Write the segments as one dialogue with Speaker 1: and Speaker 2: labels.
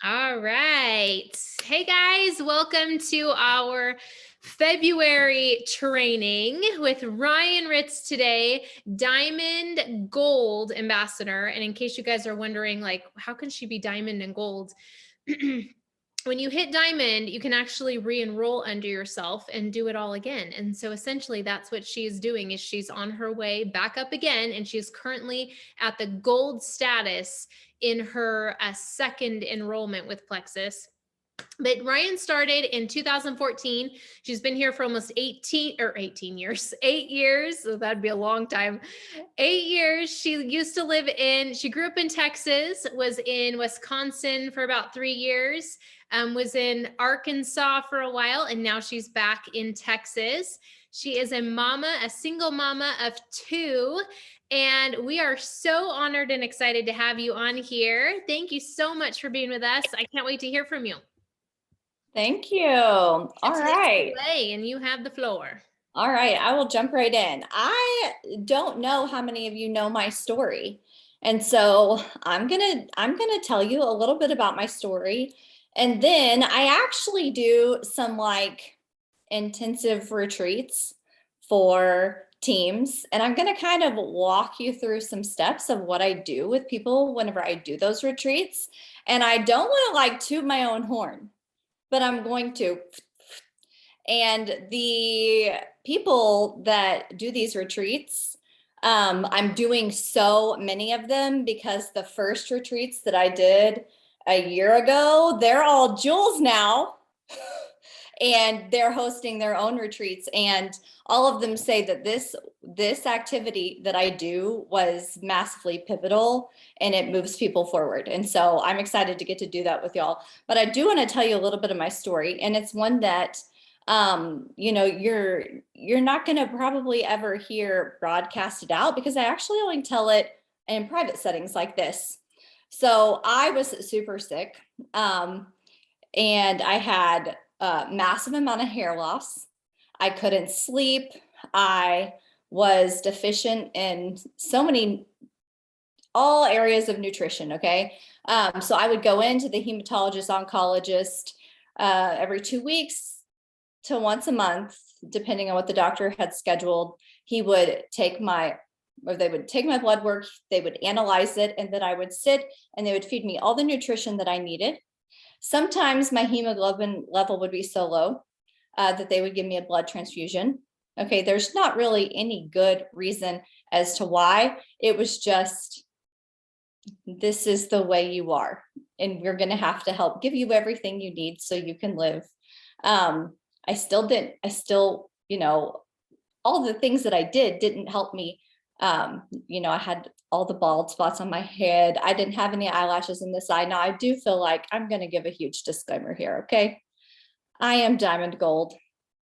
Speaker 1: All right. Hey guys, welcome to our February training with Ryan Ritz today, Diamond Gold Ambassador. And in case you guys are wondering, like, how can she be Diamond and Gold? When you hit Diamond, you can actually re-enroll under yourself and do it all again. And so essentially that's what she's doing is she's on her way back up again. And she's currently at the gold status in her second enrollment with Plexus. But Ryan started in 2014. She's been here for almost 18 years, 8 years. So that'd be a long time. 8 years. She grew up in Texas, was in Wisconsin for about 3 years, was in Arkansas for a while, and now she's back in Texas. She is a single mama of two. And we are so honored and excited to have you on here. Thank you so much for being with us. I can't wait to hear from you.
Speaker 2: Thank you. All right.
Speaker 1: And you have the floor.
Speaker 2: All right. I will jump right in. I don't know how many of you know my story. And so I'm gonna tell you a little bit about my story. And then I actually do some like intensive retreats for teams. And I'm going to kind of walk you through some steps of what I do with people whenever I do those retreats. And I don't want to like toot my own horn, but I'm going to. And the people that do these retreats, I'm doing so many of them because the first retreats that I did a year ago, they're all Jules now. And they're hosting their own retreats. And all of them say that this activity that I do was massively pivotal and it moves people forward. And so I'm excited to get to do that with y'all. But I do want to tell you a little bit of my story. And it's one that, you're not going to probably ever hear broadcasted out because I actually only tell it in private settings like this. So I was super sick, and I had a massive amount of hair loss. I couldn't sleep. I was deficient in all areas of nutrition. Okay. So I would go into the hematologist oncologist every 2 weeks to once a month, depending on what the doctor had scheduled. They would take my blood work, they would analyze it, and then I would sit and they would feed me all the nutrition that I needed. Sometimes my hemoglobin level would be so low that they would give me a blood transfusion. Okay, there's not really any good reason as to why. It was just, this is the way you are, and we're going to have to help give you everything you need so you can live. I still, all the things that I did didn't help me. I had all the bald spots on my head. I didn't have any eyelashes in the side. Now I do feel like I'm going to give a huge disclaimer here. Okay. I am Diamond Gold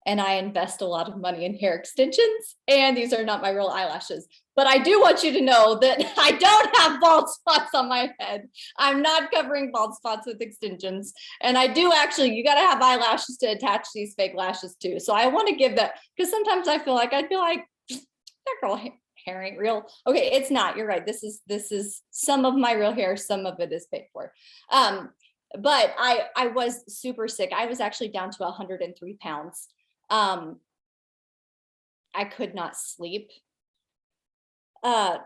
Speaker 2: and I invest a lot of money in hair extensions, and these are not my real eyelashes, but I do want you to know that I don't have bald spots on my head. I'm not covering bald spots with extensions. And I do actually, you got to have eyelashes to attach these fake lashes to. So I want to give that, because sometimes I'd feel like that girl hair ain't real. Okay, it's not. You're right. This is some of my real hair. Some of it is paid for. But I was super sick. I was actually down to 103 pounds. I could not sleep.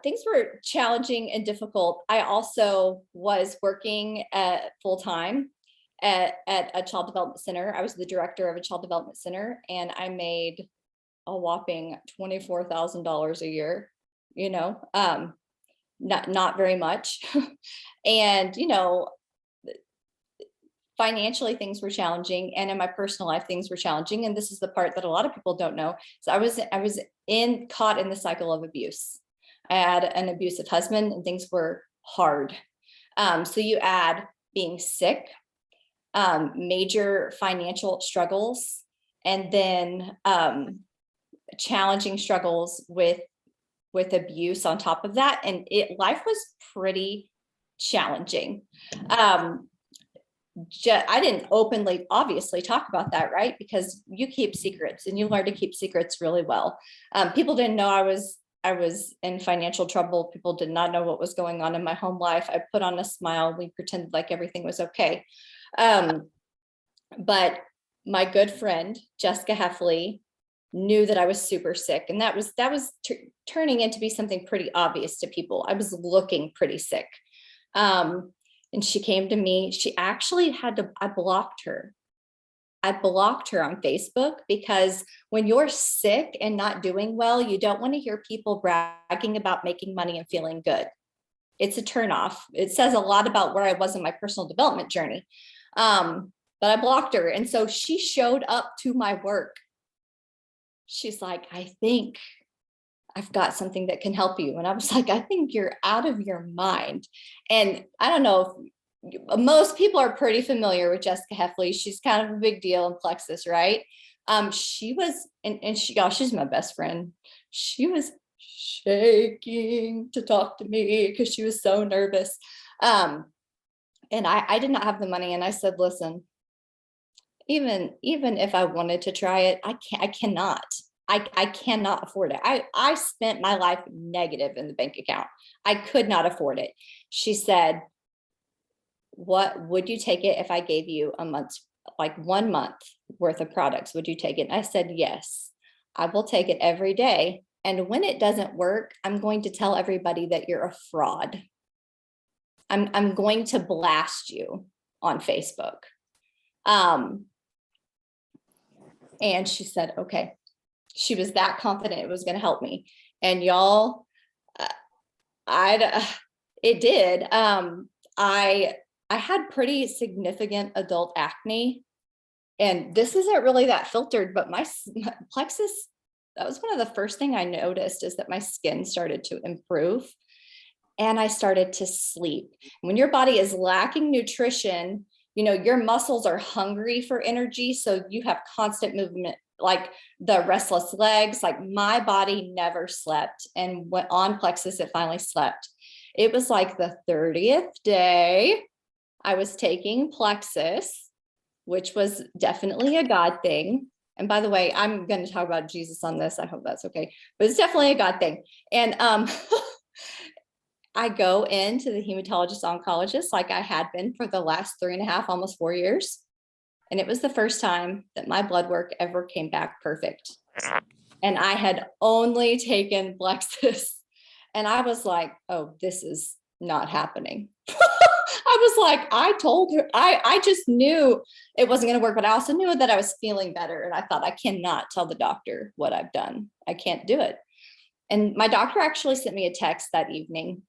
Speaker 2: Things were challenging and difficult. I also was working full time at a child development center. I was the director of a child development center, and I made a whopping $24,000 a year, not very much. And, financially things were challenging, and in my personal life things were challenging. And this is the part that a lot of people don't know. So I was caught in the cycle of abuse. I had an abusive husband and things were hard. So you add being sick, major financial struggles, and then challenging struggles with abuse on top of that. And life was pretty challenging. I didn't openly, obviously, talk about that, right? Because you keep secrets and you learn to keep secrets really well. People didn't know I was was in financial trouble. People did not know what was going on in my home life. I put on a smile. We pretended like everything was okay. But my good friend, Jessica Heffley, knew that I was super sick. And that was turning into be something pretty obvious to people. I was looking pretty sick. And she came to me. She actually I blocked her. I blocked her on Facebook because when you're sick and not doing well, you don't want to hear people bragging about making money and feeling good. It's a turnoff. It says a lot about where I was in my personal development journey. But I blocked her. And so she showed up to my work. She's like, I think I've got something that can help you. And I was like, I think you're out of your mind. And I don't know if most people are pretty familiar with Jessica Heffley. She's kind of a big deal in Plexus, right? She was, and she, y'all, she's my best friend. She was shaking to talk to me because she was so nervous. And I did not have the money. And I said, listen, even if I wanted to try it, I cannot afford it. I spent my life negative in the bank account. I could not afford it. She said, what would you take it if I gave you a month, like 1 month worth of products? Would you take it? And I said, yes, I will take it every day. And when it doesn't work, I'm going to tell everybody that you're a fraud. I'm going to blast you on Facebook. And she said, okay. She was that confident it was going to help me. And y'all, it did. I had pretty significant adult acne, and this isn't really that filtered, but my plexus, that was one of the first thing I noticed, is that my skin started to improve and I started to sleep. When your body is lacking nutrition, your muscles are hungry for energy. So you have constant movement, like the restless legs. Like my body never slept, and went on Plexus, it finally slept. It was like the 30th day I was taking Plexus, which was definitely a God thing. And by the way, I'm going to talk about Jesus on this. I hope that's okay, but it's definitely a God thing. And I go into the hematologist oncologist like I had been for the last 3.5, almost 4 years. And it was the first time that my blood work ever came back perfect. And I had only taken Plexus. And I was like, oh, this is not happening. I was like, I told her, I just knew it wasn't going to work, but I also knew that I was feeling better. And I thought, I cannot tell the doctor what I've done. I can't do it. And my doctor actually sent me a text that evening.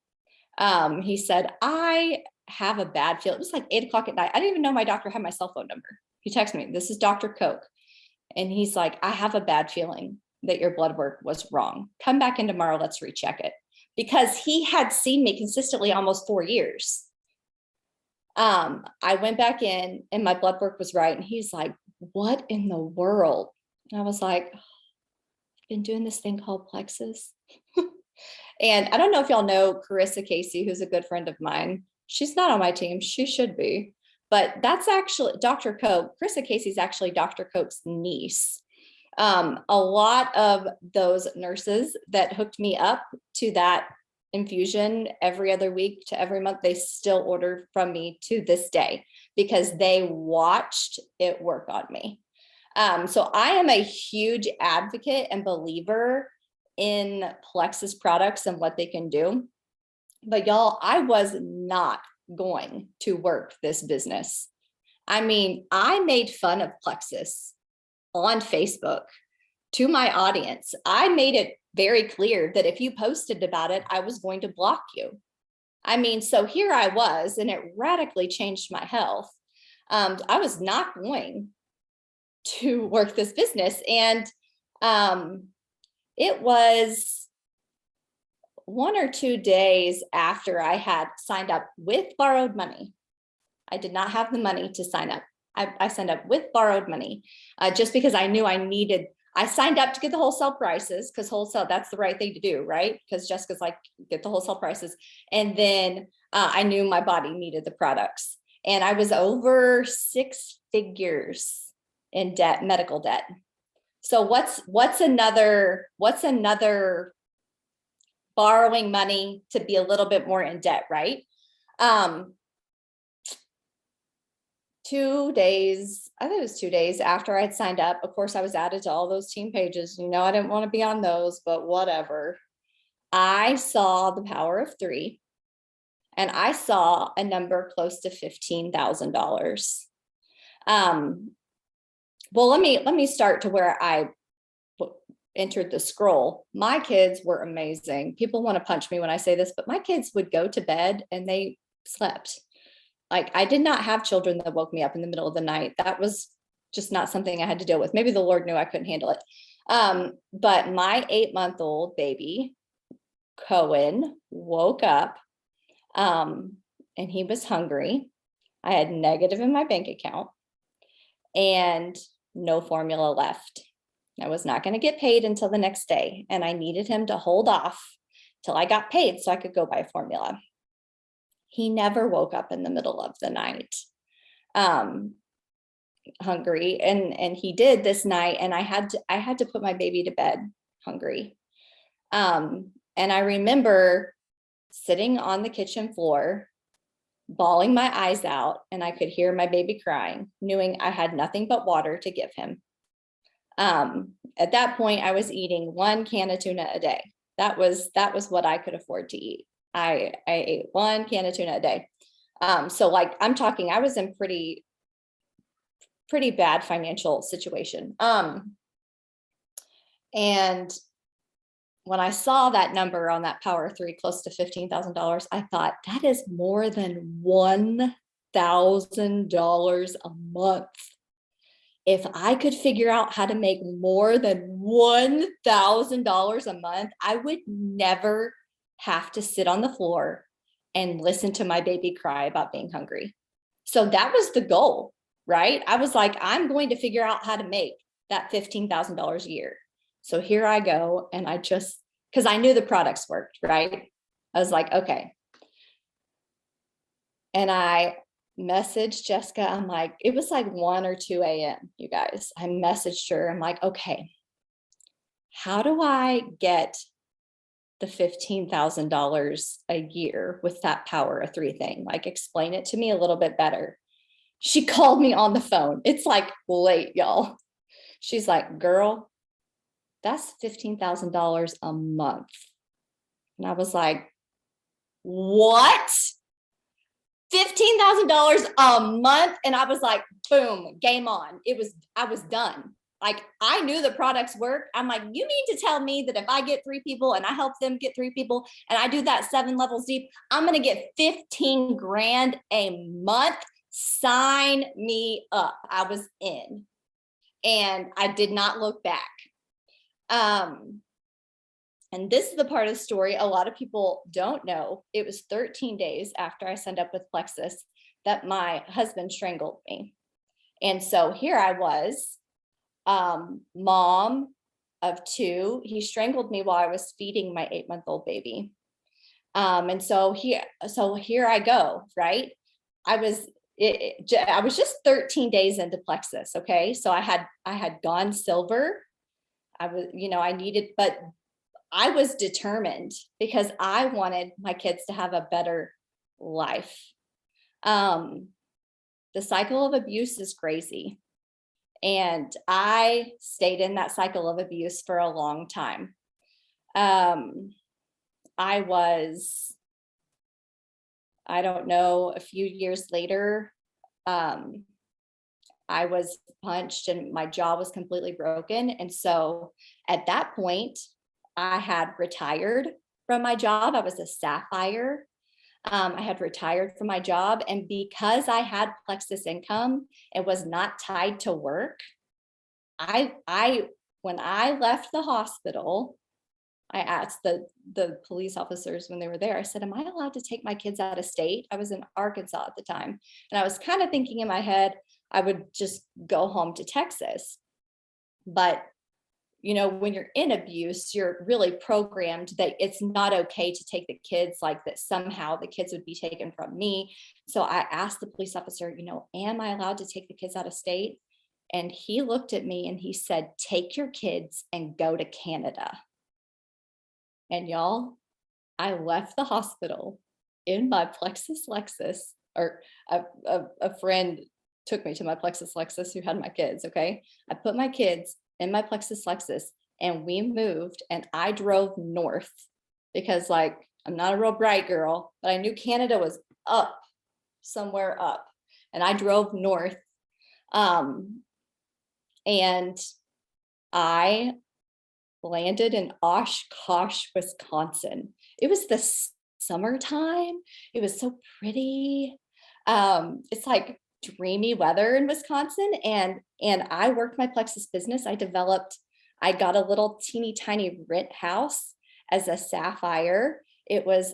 Speaker 2: He said, I have a bad feel. It was like 8 o'clock at night. I didn't even know my doctor had my cell phone number. He texted me, this is Dr. Coke. And he's like, I have a bad feeling that your blood work was wrong. Come back in tomorrow. Let's recheck it. Because he had seen me consistently almost 4 years. I went back in and my blood work was right. And he's like, what in the world? And I was like, I've been doing this thing called Plexus. And I don't know if y'all know Carissa Casey, who's a good friend of mine. She's not on my team. She should be. But that's actually Dr. Coke. Carissa Casey's actually Dr. Coke's niece. A lot of those nurses that hooked me up to that infusion every other week to every month, they still order from me to this day because they watched it work on me. So I am a huge advocate and believer in Plexus products and what they can do. But y'all, I was not going to work this business. I mean, I made fun of Plexus on Facebook to my audience. I made it very clear that if you posted about it, I was going to block you. I mean, so here I was, and it radically changed my health. I was not going to work this business. And it was 1 or 2 days after I had signed up with borrowed money. I did not have the money to sign up. I signed up with borrowed money just because I knew I signed up to get the wholesale prices, because wholesale, that's the right thing to do, right? Because Jessica's like, get the wholesale prices. And then I knew my body needed the products. And I was over 6 figures in debt, medical debt. So what's another borrowing money to be a little bit more in debt, right? 2 days, I think it was 2 days after I'd signed up. Of course, I was added to all those team pages. I didn't want to be on those, but whatever. I saw the power of three, and I saw a number close to $15,000. Well, let me start to where I entered the scroll. My kids were amazing. People want to punch me when I say this, but my kids would go to bed and they slept. Like, I did not have children that woke me up in the middle of the night. That was just not something I had to deal with. Maybe the Lord knew I couldn't handle it. But my 8-month-old baby, Cohen, woke up, and he was hungry. I had negative in my bank account and no formula left. I was not going to get paid until the next day, and I needed him to hold off till I got paid so I could go buy formula. He never woke up in the middle of the night hungry, and he did this night, and I had to put my baby to bed hungry. And I remember sitting on the kitchen floor, bawling my eyes out, and I could hear my baby crying, knowing I had nothing but water to give him. At that point, I was eating 1 can of tuna a day. That was what I could afford to eat. I ate 1 can of tuna a day. So like, I'm talking, I was in pretty bad financial situation. And when I saw that number on that Power 3, close to $15,000, I thought, that is more than $1,000 a month. If I could figure out how to make more than $1,000 a month, I would never have to sit on the floor and listen to my baby cry about being hungry. So that was the goal, right? I was like, I'm going to figure out how to make that $15,000 a year. So here I go. And because I knew the products worked, right? I was like, okay. And I messaged Jessica. I'm like, it was like 1 or 2 a.m., you guys. I messaged her. I'm like, okay, how do I get the $15,000 a year with that Power of 3 thing? Like, explain it to me a little bit better. She called me on the phone. It's like late, y'all. She's like, girl, that's $15,000 a month. And I was like, what? $15,000 a month? And I was like, boom, game on. I was done. Like, I knew the products work. I'm like, you mean to tell me that if I get 3 people and I help them get 3 people and I do that 7 levels deep, I'm going to get 15 grand a month? Sign me up. I was in, and I did not look back. And this is the part of the story a lot of people don't know. It was 13 days after I signed up with Plexus that my husband strangled me. And so here I was, mom of 2. He strangled me while I was feeding my 8-month-old baby. And so here I go, right? I was just 13 days into Plexus. Okay. So I had gone silver. I needed, but I was determined because I wanted my kids to have a better life. The cycle of abuse is crazy. And I stayed in that cycle of abuse for a long time. I don't know, a few years later, I was punched and my jaw was completely broken. And so at that point, I had retired from my job. I was a sapphire. I had retired from my job. And because I had Plexus income, it was not tied to work. When I left the hospital, I asked the police officers when they were there, I said, am I allowed to take my kids out of state? I was in Arkansas at the time. And I was kind of thinking in my head, I would just go home to Texas. But when you're in abuse, you're really programmed that it's not okay to take the kids, like that somehow the kids would be taken from me. So I asked the police officer, am I allowed to take the kids out of state? And he looked at me and he said, take your kids and go to Canada. And y'all, I left the hospital in my Plexus Lexus, or a friend took me to my Plexus Lexus who had my kids. Okay. I put my kids in my Plexus Lexus and we moved and I drove north because, like, I'm not a real bright girl, but I knew Canada was up, somewhere up. And I drove north. Um, and I landed in Oshkosh, Wisconsin. It was the summertime. It was so pretty. It's like dreamy weather in Wisconsin, and I worked my Plexus business. I got a little teeny tiny rent house as a sapphire. It was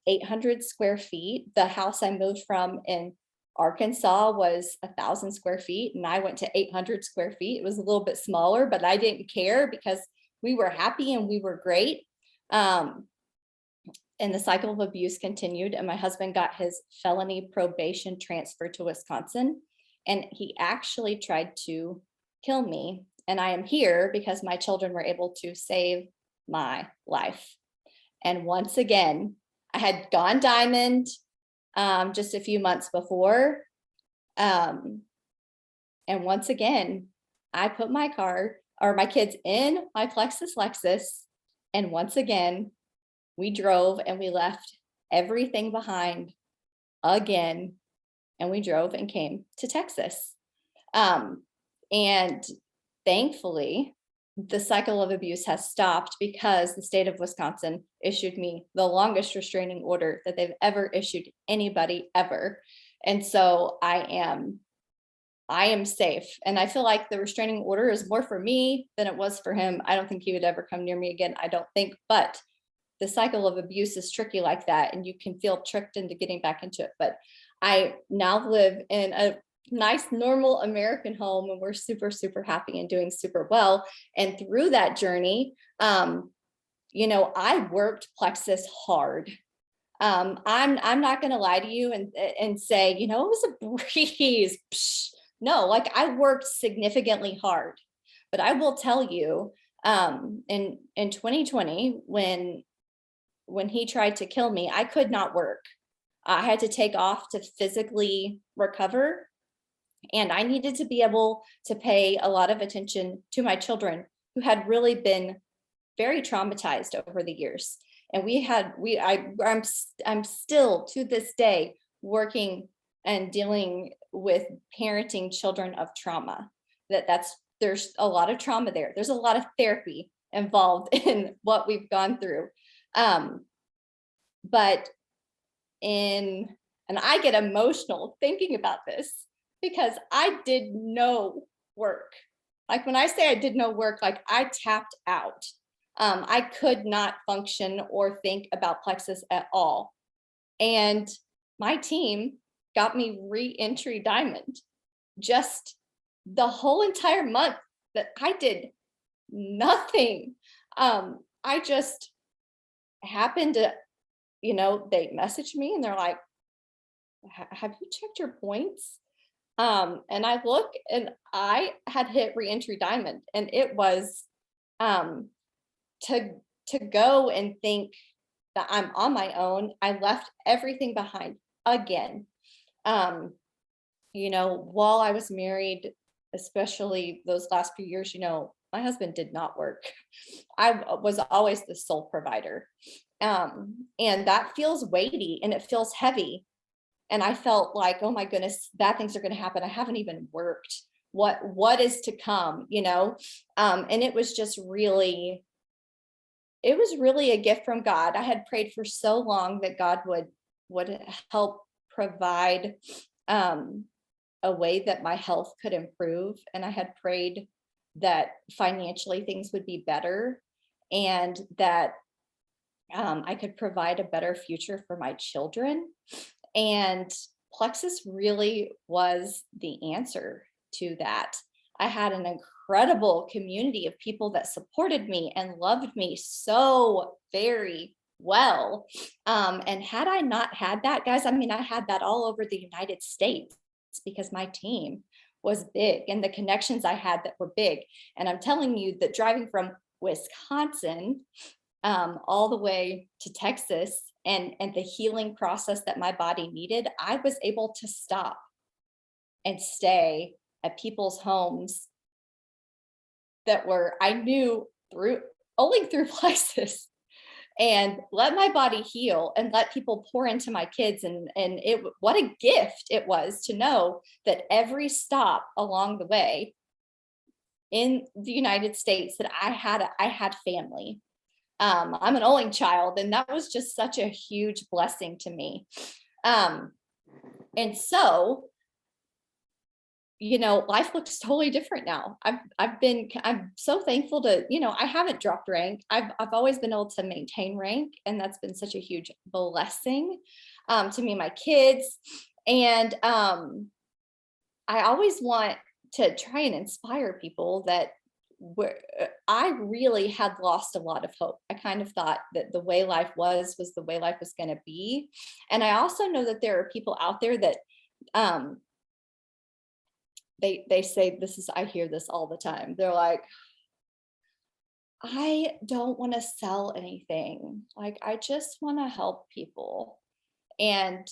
Speaker 2: 800 square feet. The house I moved from in Arkansas was 1,000 square feet, and I went to 800 square feet. It was a little bit smaller, but I didn't care because we were happy and we were great. And the cycle of abuse continued, and my husband got his felony probation transferred to Wisconsin, and he actually tried to kill me. And I am here because my children were able to save my life. And once again, I had gone diamond just a few months before. And once again, I put my kids in my Plexus Lexus. And once again, we drove and we left everything behind again. And we drove and came to Texas. And thankfully, the cycle of abuse has stopped because the state of Wisconsin issued me the longest restraining order that they've ever issued anybody ever. And so I am safe. And I feel like the restraining order is more for me than it was for him. I don't think he would ever come near me again. I don't think, but the cycle of abuse is tricky like that. And you can feel tricked into getting back into it. But I now live in a nice, normal American home, and we're super, super happy and doing super well. And through that journey, I worked Plexus hard. I'm not going to lie to you and say, it was a breeze. Psh, no, like, I worked significantly hard, but I will tell you, in 2020, when he tried to kill me, I could not work. I had to take off to physically recover, and I needed to be able to pay a lot of attention to my children who had really been very traumatized over the years. And I'm still to this day working and dealing with parenting children of trauma. There's a lot of trauma there. There's a lot of therapy involved in what we've gone through. But and I get emotional thinking about this because I did no work. Like, when I say I did no work, like, I tapped out. I could not function or think about Plexus at all. And my team got me re-entry diamond just the whole entire month that I did nothing. I just happened to, they messaged me and they're like, have you checked your points? And I look, and I had hit re-entry diamond, and it was to go and think that I'm on my own. I left everything behind again. While I was married, especially those last few years, my husband did not work. I was always the sole provider. And that feels weighty and it feels heavy. And I felt like, oh my goodness, bad things are going to happen. I haven't even worked. What is to come, and it was just really, a gift from God. I had prayed for so long that God would help provide a way that my health could improve. And I had prayed that financially things would be better, and that I could provide a better future for my children. And Plexus really was the answer to that. I had an incredible community of people that supported me and loved me so very well. And had I not had that, guys, I had that all over the United States because my team was big and the connections I had that were big. And I'm telling you that driving from Wisconsin all the way to Texas, and the healing process that my body needed, I was able to stop and stay at people's homes that were, I knew through only through Plexus, and let my body heal and let people pour into my kids. And it, what a gift it was to know that every stop along the way in the United States that I had family. I'm an only child, and that was just such a huge blessing to me. Um, and so, life looks totally different now. I'm so thankful to, I haven't dropped rank. I've always been able to maintain rank, and that's been such a huge blessing to me and my kids. And I always want to try and inspire people that I really had lost a lot of hope. I kind of thought that the way life was the way life was going to be. And I also know that there are people out there that um they say this is, I hear this all the time. They're like, I don't want to sell anything. Like, I just want to help people. And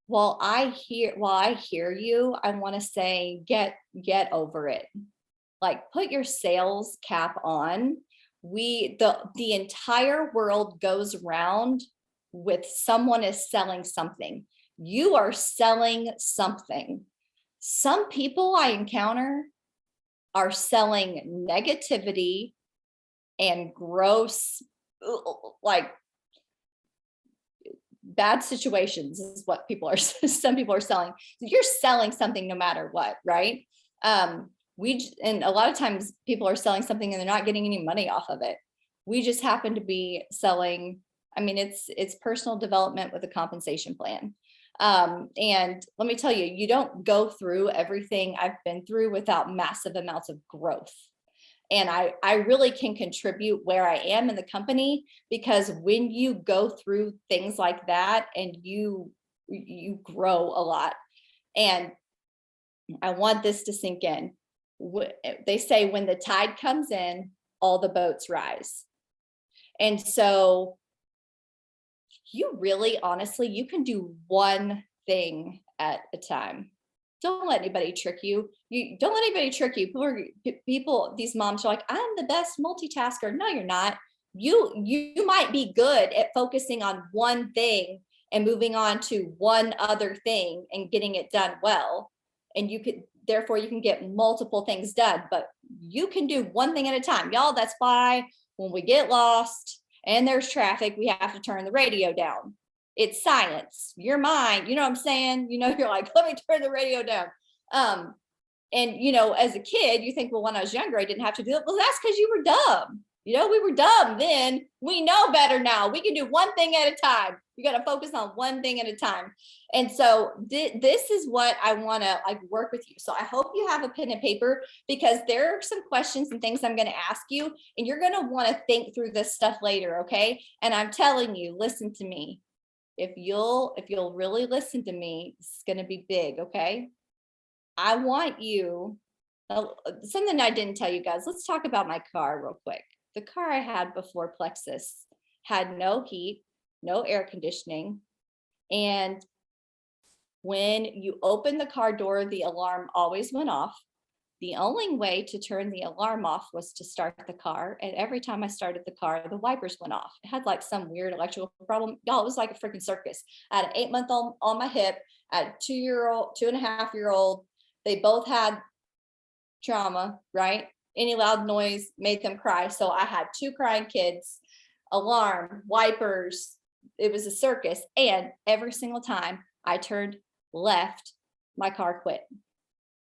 Speaker 2: while I hear you, I want to say get over it. Like, put your sales cap on. The entire world goes round with someone is selling something. You are selling something. Some people I encounter are selling negativity and gross, like, bad situations is what people are some people are selling. You're selling something no matter what, right? And a lot of times people are selling something and they're not getting any money off of it. We just happen to be selling, I mean, it's personal development with a compensation plan. And let me tell you, you don't go through everything I've been through without massive amounts of growth. And I really can contribute where I am in the company, because when you go through things like that, and you grow a lot. And I want this to sink in. They say when the tide comes in, all the boats rise. And so you really, honestly, you can do one thing at a time. Don't let anybody trick you. You don't let anybody trick you. People, these moms are like, I'm the best multitasker. No, you're not. You might be good at focusing on one thing and moving on to one other thing and getting it done well. And therefore you can get multiple things done, but you can do one thing at a time. Y'all, that's why when we get lost and there's traffic, we have to turn the radio down. It's science. Your mind, you know what I'm saying? You're like, let me turn the radio down. And as a kid, you think, well, when I was younger, I didn't have to do it. Well, that's because you were dumb. We were dumb then. We know better now. We can do one thing at a time. You got to focus on one thing at a time. And so this is what I want to work with you. So I hope you have a pen and paper, because there are some questions and things I'm going to ask you, and you're going to want to think through this stuff later. Okay. And I'm telling you, listen to me. If you'll really listen to me, it's going to be big. Okay. I want you, something I didn't tell you guys. Let's talk about my car real quick. The car I had before Plexus had no heat, no air conditioning. And when you open the car door, the alarm always went off. The only way to turn the alarm off was to start the car. And every time I started the car, the wipers went off. It had like some weird electrical problem. Y'all, it was like a freaking circus. I had an 8-month-old on my hip, I had a 2.5-year-old. They both had trauma, right? Any loud noise made them cry. So I had 2 crying kids, alarm, wipers. It was a circus. And every single time I turned left, my car quit.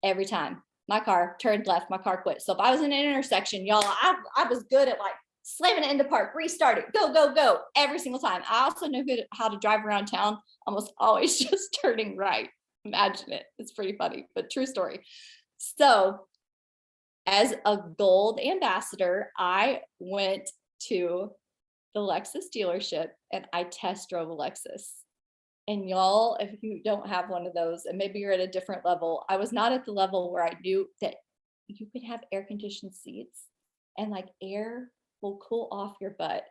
Speaker 2: Every time my car turned left, my car quit. So if I was in an intersection, y'all, I was good at like slamming it into park, restart it, go, go, go, every single time. I also knew how to drive around town, almost always just turning right. Imagine it. It's pretty funny, but true story. So as a gold ambassador, I went to the Lexus dealership and I test drove a Lexus. And y'all, if you don't have one of those, and maybe you're at a different level, I was not at the level where I knew that you could have air conditioned seats and like air will cool off your butt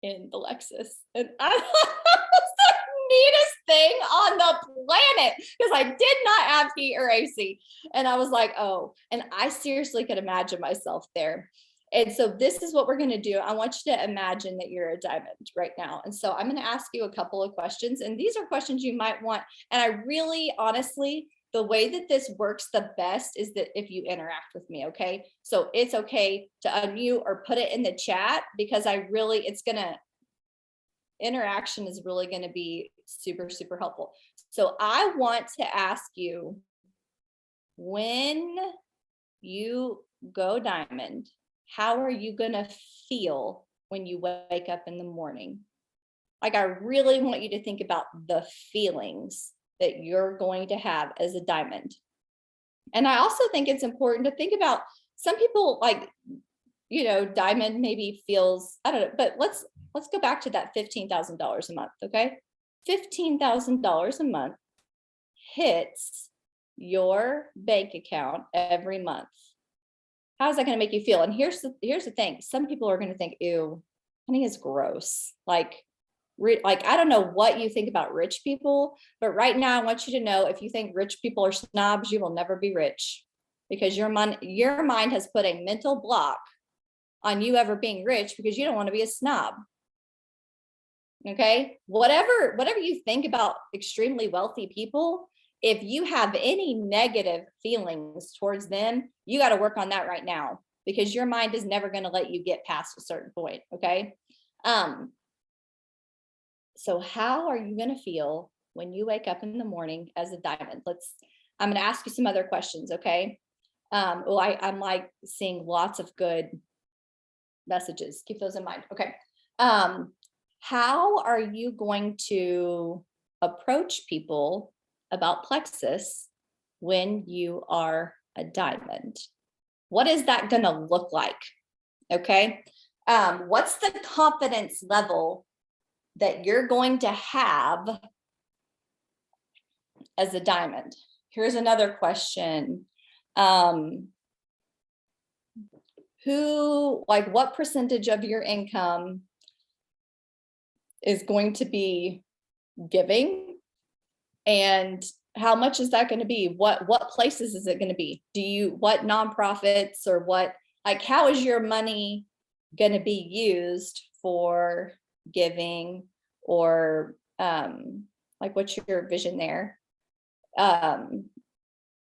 Speaker 2: in the Lexus. And I was the neatest thing on the planet because I did not have heat or AC. And I was like, oh, and I seriously could imagine myself there. And so this is what we're going to do. I want you to imagine that you're a diamond right now. And so I'm going to ask you a couple of questions. And these are questions you might want. And I really, honestly, the way that this works the best is that if you interact with me, okay? So it's okay to unmute or put it in the chat because interaction is really going to be super, super helpful. So I want to ask you, when you go diamond, how are you going to feel when you wake up in the morning? Like, I really want you to think about the feelings that you're going to have as a diamond. And I also think it's important to think about some people, like, diamond maybe feels, I don't know, but let's go back to that $15,000 a month, okay? $15,000 a month hits your bank account every month. How's that going to make you feel? And here's the thing. Some people are going to think, ew, honey is gross. Like, I don't know what you think about rich people, but right now I want you to know, if you think rich people are snobs, you will never be rich, because your mind has put a mental block on you ever being rich because you don't want to be a snob. Okay. Whatever you think about extremely wealthy people, if you have any negative feelings towards them, you got to work on that right now, because your mind is never going to let you get past a certain point. Okay. So how are you going to feel when you wake up in the morning as a diamond? I'm going to ask you some other questions. Okay. I'm like seeing lots of good messages. Keep those in mind. Okay. How are you going to approach people about plexus when you are a diamond? What is that going to look like? Okay. What's the confidence level that you're going to have as a diamond? Here's another question. What percentage of your income is going to be giving, and how much is that going to be? What places is it going to be? What nonprofits, or how is your money going to be used for giving, or what's your vision there? I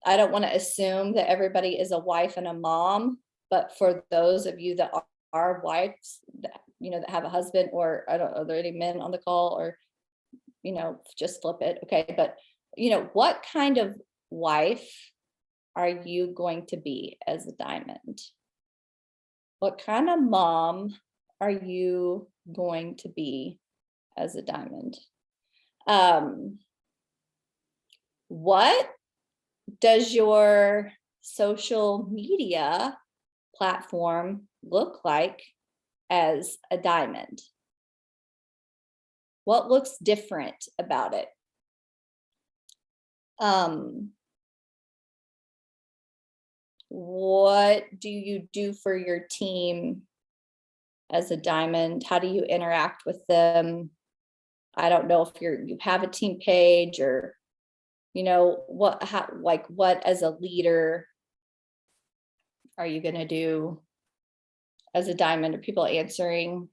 Speaker 2: don't want to assume that everybody is a wife and a mom, but for those of you that are wives, that have a husband, or I don't know, are there any men on the call, or just flip it. Okay. But what kind of wife are you going to be as a diamond? What kind of mom are you going to be as a diamond? What does your social media platform look like as a diamond? What looks different about it? What do you do for your team as a diamond? How do you interact with them? I don't know if you have a team page, or what as a leader are you going to do as a diamond? Are people answering?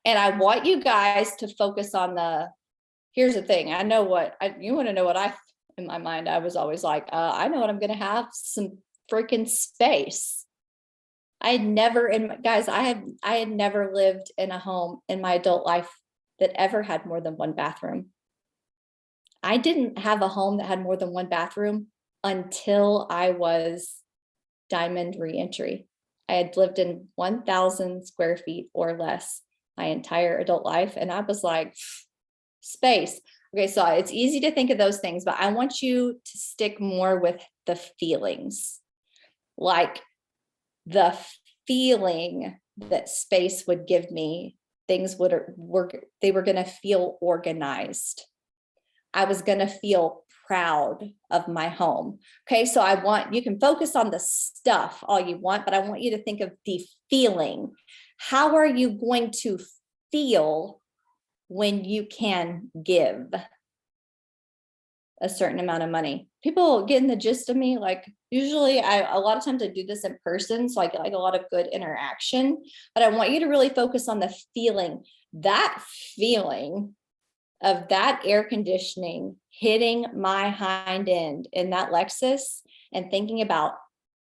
Speaker 2: And I want you guys to focus on here's the thing. I know you want to know what in my mind, I was always like, I know what I'm going to have: some freaking space. I had never lived in a home in my adult life that ever had more than one bathroom. I didn't have a home that had more than one bathroom until I was diamond reentry. I had lived in 1,000 square feet or less my entire adult life. And I was like, space. Okay, so it's easy to think of those things, but I want you to stick more with the feelings. Like the feeling that space would give me, they were going to feel organized. I was going to feel proud of my home. Okay, so you can focus on the stuff all you want, but I want you to think of the feeling. How are you going to feel when you can give a certain amount of money? People getting the gist of me? Like, usually a lot of times I do this in person, so I get like a lot of good interaction, but I want you to really focus on the feeling. That feeling of that air conditioning hitting my hind end in that Lexus, and thinking about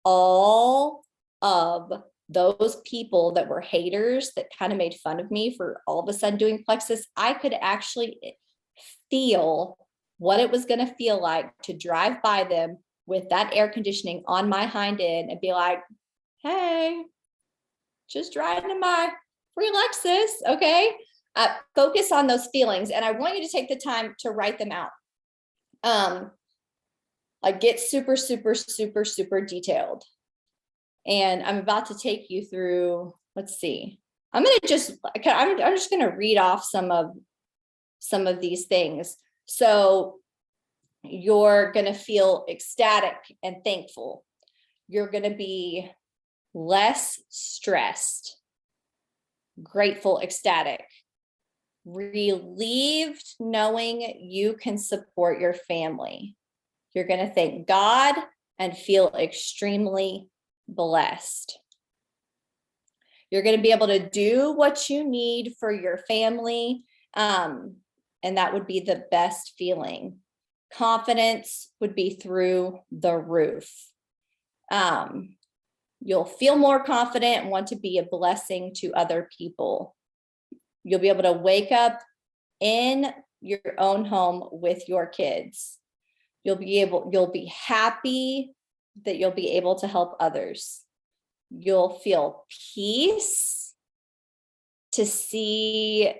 Speaker 2: all of those people that were haters that kind of made fun of me for all of a sudden doing plexus. I could actually feel what it was going to feel like to drive by them with that air conditioning on my hind end and be like, hey, just driving in my free Lexus. Okay. Focus on those feelings. And I want you to take the time to write them out. Like, get super, super, super, super detailed. And I'm about to take you through, let's see, I'm just going to read off some of these things. So you're going to feel ecstatic and thankful. You're going to be less stressed, grateful, ecstatic, relieved knowing you can support your family. You're going to thank God and feel extremely blessed. You're going to be able to do what you need for your family, and that would be the best feeling. Confidence would be through the roof. You'll feel more confident and want to be a blessing to other people. You'll be able to wake up in your own home with your kids. You'll be happy that you'll be able to help others. You'll feel peace to see,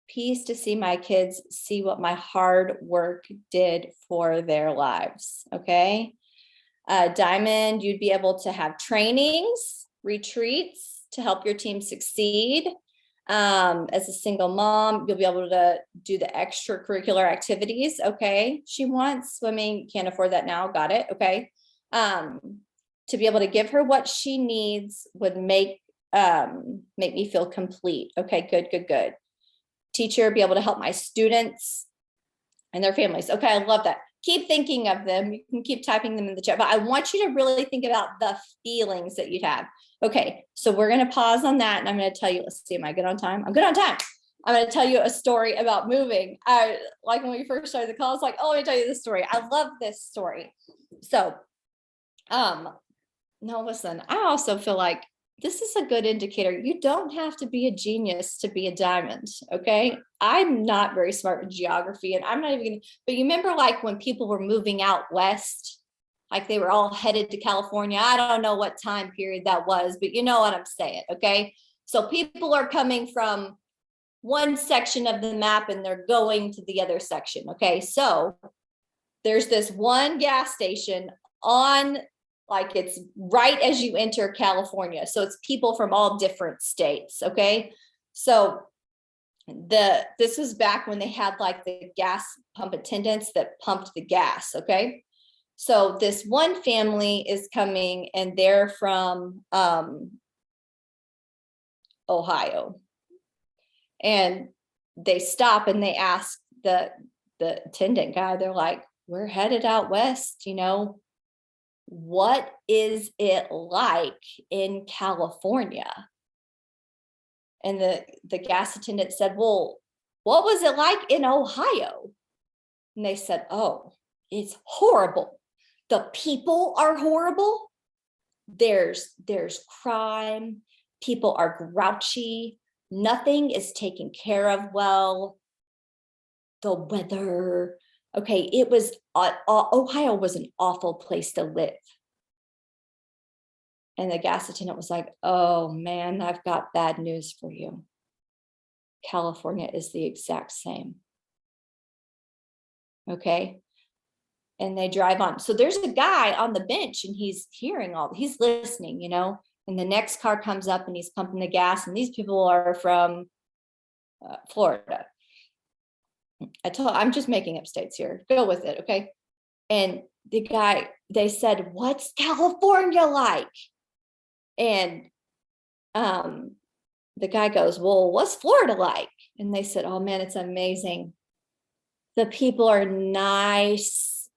Speaker 2: peace to see my kids see what my hard work did for their lives. Okay. Diamond, you'd be able to have trainings, retreats to help your team succeed. As a single mom, you'll be able to do the extracurricular activities. Okay. She wants swimming, can't afford that now. Got it. Okay. To be able to give her what she needs would make me feel complete. Okay. Good. Teacher, be able to help my students and their families. Okay. I love that. Keep thinking of them. You can keep typing them in the chat, but I want you to really think about the feelings that you'd have. Okay, so we're going to pause on that, and I'm going to tell you, let's see, am I good on time? I'm good on time. I'm going to tell you a story about moving. Like when we first started the call, I was like, oh, let me tell you this story. I love this story. So, no, listen, I also feel like this is a good indicator. You don't have to be a genius to be a diamond, okay? I'm not very smart with geography, and I'm not even gonna, but you remember like when people were moving out west, like they were all headed to California. I don't know what time period that was, but you know what I'm saying, okay? So people are coming from one section of the map and they're going to the other section, okay? So there's this one gas station on, like, it's right as you enter California. So it's people from all different states, okay? So this was back when they had like the gas pump attendants that pumped the gas, okay? So this one family is coming and they're from Ohio. And they stop and they ask the attendant guy, they're like, we're headed out west, you know, what is it like in California? And the gas attendant said, well, what was it like in Ohio? And they said, oh, it's horrible. The people are horrible. There's crime. People are grouchy. Nothing is taken care of well. The weather. Okay, Ohio was an awful place to live. And the gas attendant was like, oh man, I've got bad news for you. California is the exact same. Okay. And they drive on. So there's a guy on the bench and he's he's listening, you know, and the next car comes up and he's pumping the gas. And these people are from Florida. I'm just making up states here. Go with it, okay? And they said, "What's California like?" And the guy goes, "Well, what's Florida like?" And they said, "Oh man, it's amazing. The people are nice.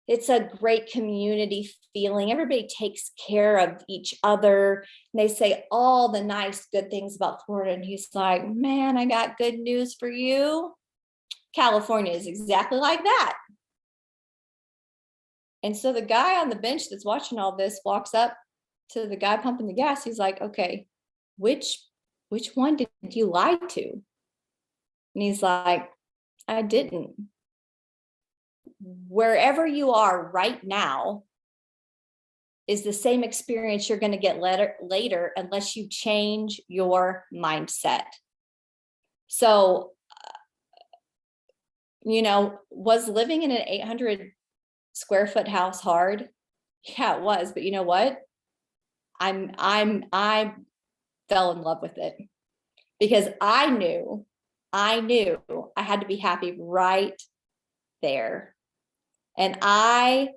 Speaker 2: It's a great community feeling. Everybody takes care of each other." And they say all the nice, good things about Florida. And he's like, "Man, I got good news for you. California is exactly like that." And so the guy on the bench that's watching all this walks up to the guy pumping the gas. He's like, "Okay, which one did you lie to?" And he's like, "I didn't. Wherever you are right now is the same experience you're going to get later unless you change your mindset." So, was living in an 800 square foot house hard? Yeah, it was. But you know what? I fell in love with it because I knew I had to be happy right there. And I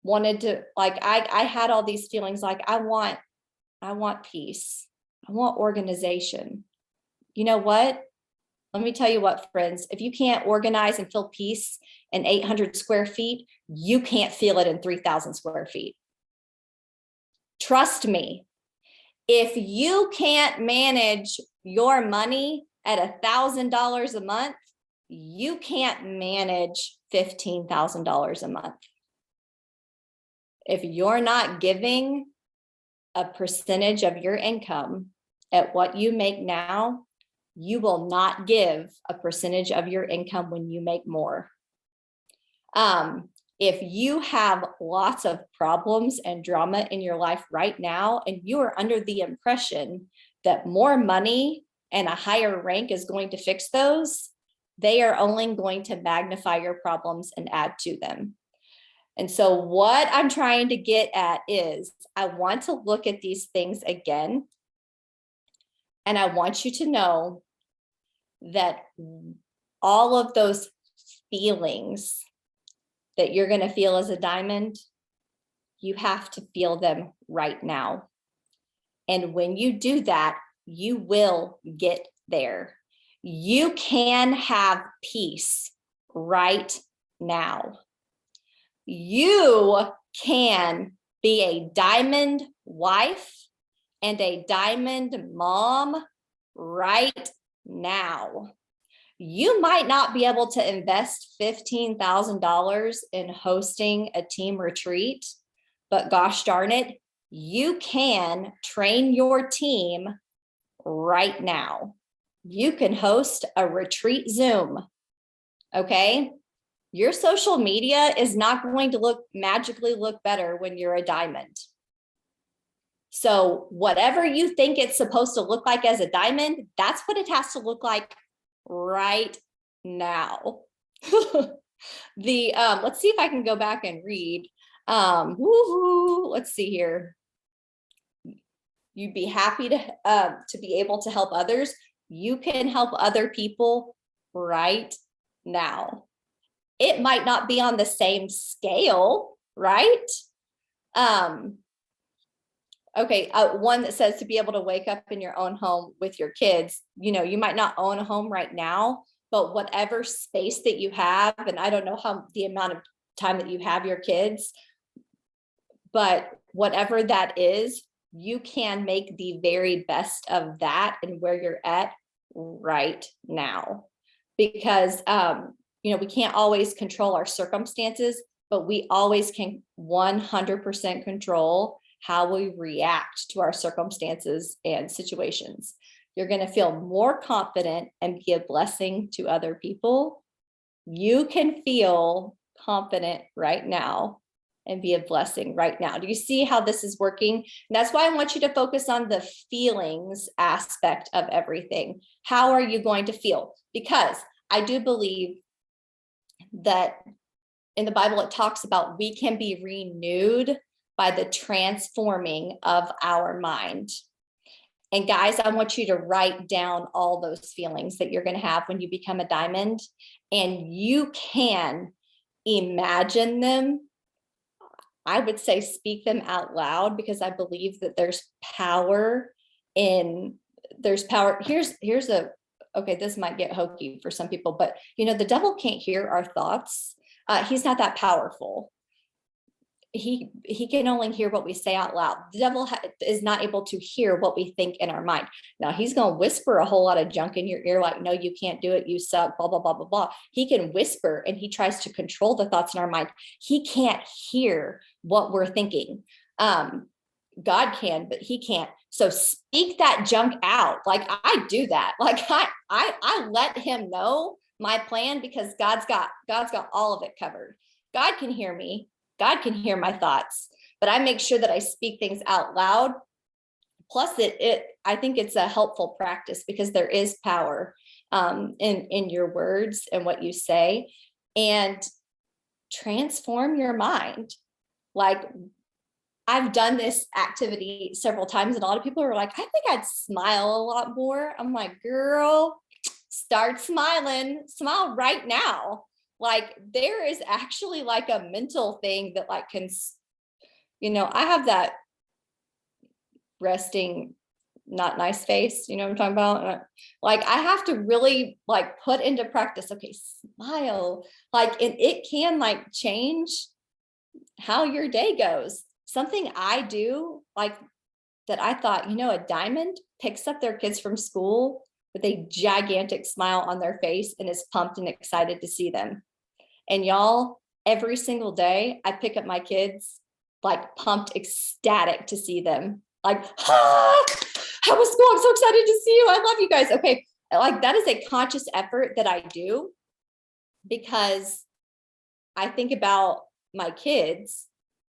Speaker 2: wanted to, like, I had all these feelings like I want peace. I want organization. You know what? Let me tell you what, friends, if you can't organize and feel peace in 800 square feet, you can't feel it in 3,000 square feet. Trust me. If you can't manage your money at $1,000 a month, you can't manage $15,000 a month. If you're not giving a percentage of your income at what you make now, you will not give a percentage of your income when you make more. If you have lots of problems and drama in your life right now, and you are under the impression that more money and a higher rank is going to fix those, they are only going to magnify your problems and add to them. And so what I'm trying to get at is I want to look at these things again. And I want you to know that all of those feelings that you're going to feel as a diamond, you have to feel them right now. And when you do that, you will get there. You can have peace right now. You can be a diamond wife and a diamond mom right now. You might not be able to invest $15,000 in hosting a team retreat, but gosh darn it, you can train your team right now. You can host a retreat Zoom, okay? Your social media is not going to magically look better when you're a diamond. So whatever you think it's supposed to look like as a diamond, that's what it has to look like right now. Let's see if I can go back and read. Let's see here. You'd be happy to be able to help others. You can help other people right now. It might not be on the same scale, right? Okay, one that says to be able to wake up in your own home with your kids. You might not own a home right now, but whatever space that you have, and I don't know how the amount of time that you have your kids, but whatever that is, you can make the very best of that and where you're at right now. Because we can't always control our circumstances, but we always can 100% control how we react to our circumstances and situations. You're going to feel more confident and be a blessing to other people. You can feel confident right now and be a blessing right now. Do you see how this is working? And that's why I want you to focus on the feelings aspect of everything. How are you going to feel? Because I do believe that in the Bible, it talks about we can be renewed by the transforming of our mind. And guys, I want you to write down all those feelings that you're going to have when you become a diamond, and you can imagine them. I would say speak them out loud, because I believe that there's power in, there's power. Here's a, okay, this might get hokey for some people, but the devil can't hear our thoughts. He's not that powerful. He can only hear what we say out loud. The devil is not able to hear what we think in our mind. Now he's going to whisper a whole lot of junk in your ear, like, no, you can't do it, you suck, blah, blah, blah, blah, blah. He can whisper, and he tries to control the thoughts in our mind. He can't hear what we're thinking. God can, but he can't. So speak that junk out. Like I do that. Like I let him know my plan, because God's got all of it covered. God can hear me. God can hear my thoughts, but I make sure that I speak things out loud. Plus I think it's a helpful practice, because there is power in your words and what you say, and transform your mind. Like, I've done this activity several times, and a lot of people are like, I think I'd smile a lot more. I'm like, girl, start smiling, smile right now. Like, there is actually like a mental thing that like can, I have that resting, not nice face, what I'm talking about? Like, I have to really like put into practice, okay, smile, like, and it can like change how your day goes. Something I do, like, that I thought, a diamond picks up their kids from school with a gigantic smile on their face and is pumped and excited to see them. And y'all, every single day I pick up my kids, like pumped, ecstatic to see them. Like, how was school? I'm so excited to see you. I love you guys. Okay. Like, that is a conscious effort that I do, because I think about my kids.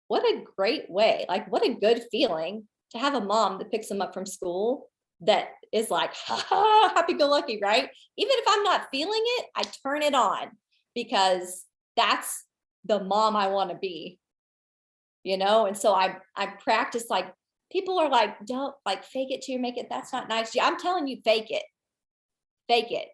Speaker 2: What a great way, like, what a good feeling to have a mom that picks them up from school that is like, happy-go-lucky, right? Even if I'm not feeling it, I turn it on, because that's the mom I want to be, and so I practice, like, people are like, don't, like, fake it till you make it. That's not nice. I'm telling you, fake it,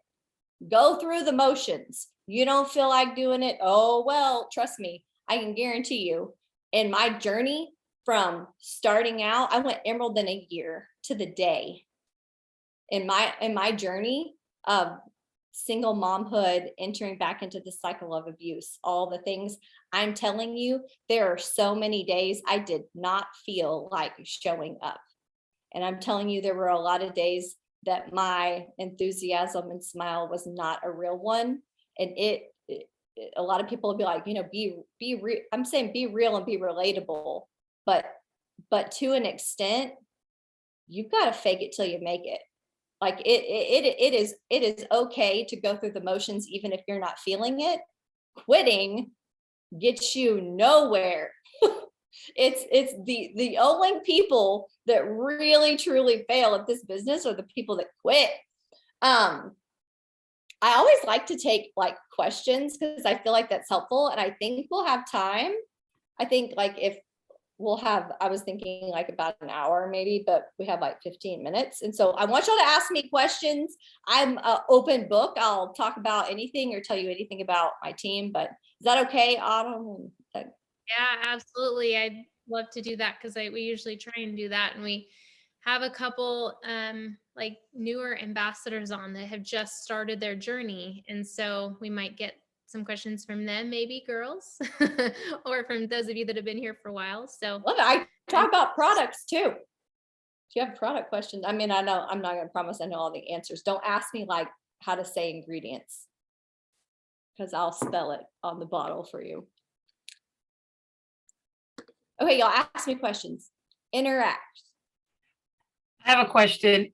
Speaker 2: go through the motions. You don't feel like doing it, oh well, trust me, I can guarantee you, in my journey from starting out, I went emerald in a year to the day. In my journey of single momhood, entering back into the cycle of abuse, all the things, I'm telling you, there are so many days I did not feel like showing up. And I'm telling you, there were a lot of days that my enthusiasm and smile was not a real one. And a lot of people will be like, be real. I'm saying be real and be relatable, but to an extent, you've got to fake it till you make it. Like, it is okay to go through the motions, even if you're not feeling it. Quitting gets you nowhere. It's the only people that really truly fail at this business are the people that quit. I always like to take like questions, because I feel like that's helpful, and I think we'll have time. I think like if we'll have, I was thinking like about an hour maybe, but we have like 15 minutes. And so I want y'all to ask me questions. I'm an open book. I'll talk about anything or tell you anything about my team, but is that okay, Autumn?
Speaker 1: Yeah, absolutely. I'd love to do that, because we usually try and do that. And we have a couple like newer ambassadors on that have just started their journey. And so we might get some questions from them, maybe, girls, or from those of you that have been here for a while. So
Speaker 2: love it. I talk about products too. If you have product questions, I mean, I know I'm not going to promise I know all the answers. Don't ask me like how to say ingredients, because I'll spell it on the bottle for you. Okay, y'all, ask me questions. Interact.
Speaker 3: I have a question.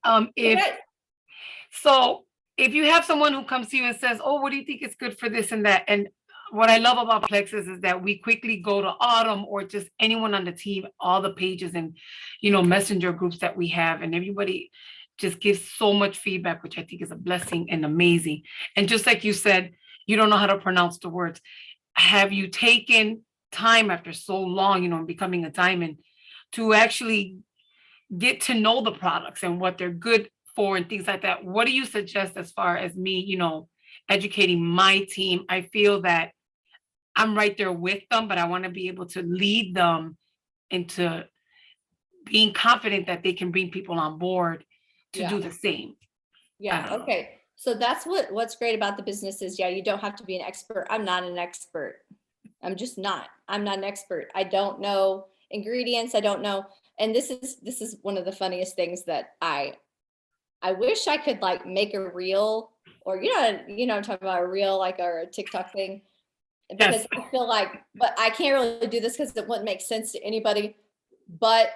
Speaker 3: If you have someone who comes to you and says, oh, what do you think is good for this and that? And what I love about Plexus is that we quickly go to Autumn or just anyone on the team, all the pages and, messenger groups that we have, and everybody just gives so much feedback, which I think is a blessing and amazing. And just like you said, you don't know how to pronounce the words. Have you taken time after so long, becoming a diamond, to actually get to know the products and what they're good for and things like that. What do you suggest as far as me, educating my team? I feel that I'm right there with them, but I want to be able to lead them into being confident that they can bring people on board to do the same.
Speaker 2: Yeah. Okay. So that's what's great about the business is, you don't have to be an expert. I'm not an expert. I'm just not. I'm not an expert. I don't know ingredients. I don't know. And this is one of the funniest things that I wish I could like make a reel, or I'm talking about a reel, like, or a TikTok thing, because I feel like, but I can't really do this because it wouldn't make sense to anybody but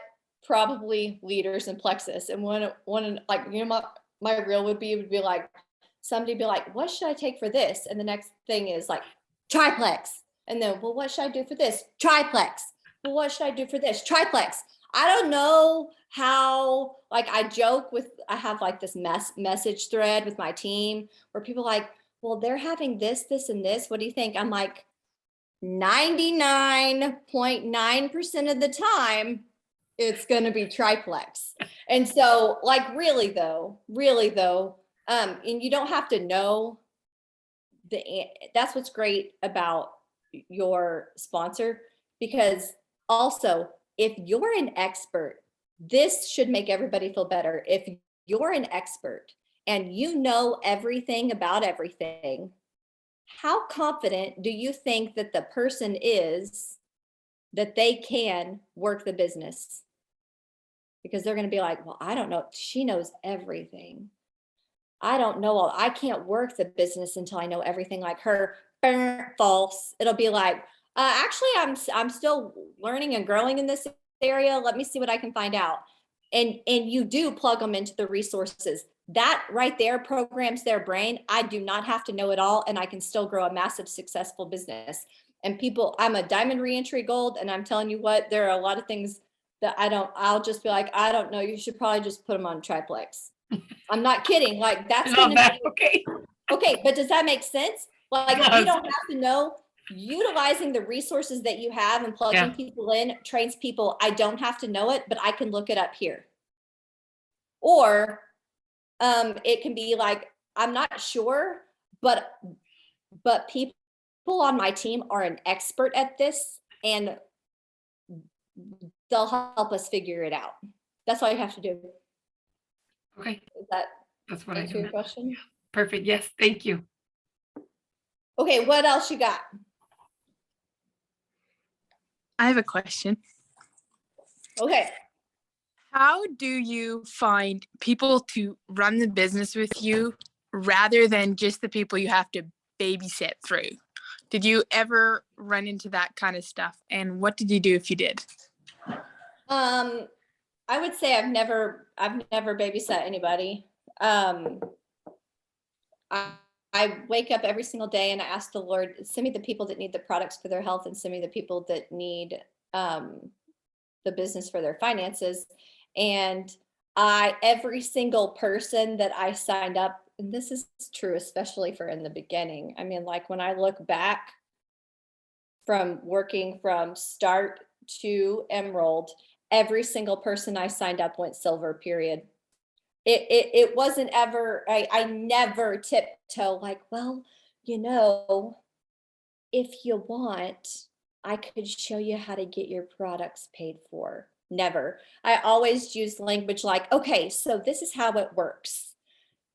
Speaker 2: probably leaders in Plexus. And one like, my reel would be like, somebody be like, what should I take for this? And the next thing is like, triplex. And then, well, what should I do for this? Triplex. Well, what should I do for this? Triplex. I don't know how, like, I have like this message thread with my team where people are like, well, they're having this, and this. What do you think? I'm like, 99.9% of the time, it's going to be triplex. And so, like, really though, and you don't have to know that's what's great about your sponsor, because also, if you're an expert, this should make everybody feel better. If you're an expert and you know everything about everything, how confident do you think that the person is that they can work the business? Because they're going to be like, well, I don't know. She knows everything. I don't know. I can't work the business until I know everything like her. False. It'll be like, actually, I'm still learning and growing in this area. Let me see what I can find out. And you do plug them into the resources. That right there programs their brain. I do not have to know it all, and I can still grow a massive, successful business. And I'm a diamond reentry gold, and I'm telling you what, there are a lot of things that I'll just be like, I don't know. You should probably just put them on triplex. I'm not kidding. Like, that's going to be okay. But does that make sense? Like, you don't have to know. Utilizing the resources that you have and plugging people in trains people. I don't have to know it, but I can look it up here. Or it can be like, I'm not sure, but people on my team are an expert at this, and they'll help us figure it out. That's all you have to do.
Speaker 3: Okay. That's what
Speaker 2: answer your question?
Speaker 3: Yeah. Perfect. Yes. Thank you.
Speaker 2: Okay. What else you got?
Speaker 4: I have a question.
Speaker 2: Okay.
Speaker 4: How do you find people to run the business with you rather than just the people you have to babysit through? Did you ever run into that kind of stuff? And what did you do if you did?
Speaker 2: I would say I've never babysat anybody. I wake up every single day and I ask the Lord, send me the people that need the products for their health, and send me the people that need the business for their finances. And every single person that I signed up, and this is true, especially for in the beginning. I mean, like, when I look back from working from start to Emerald, every single person I signed up went silver, period. It wasn't ever, I never tiptoe like, well, if you want, I could show you how to get your products paid for. Never. I always use language like, okay, so this is how it works.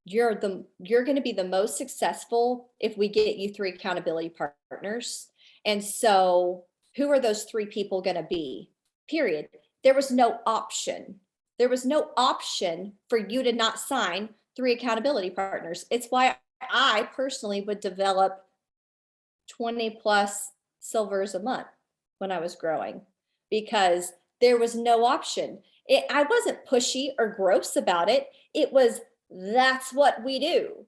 Speaker 2: You're going to be the most successful if we get you 3 accountability partners. And so who are those 3 people going to be? Period. There was no option. There was no option for you to not sign 3 accountability partners. It's why I personally would develop 20 plus silvers a month when I was growing, because there was no option. I wasn't pushy or gross about it. It was, that's what we do.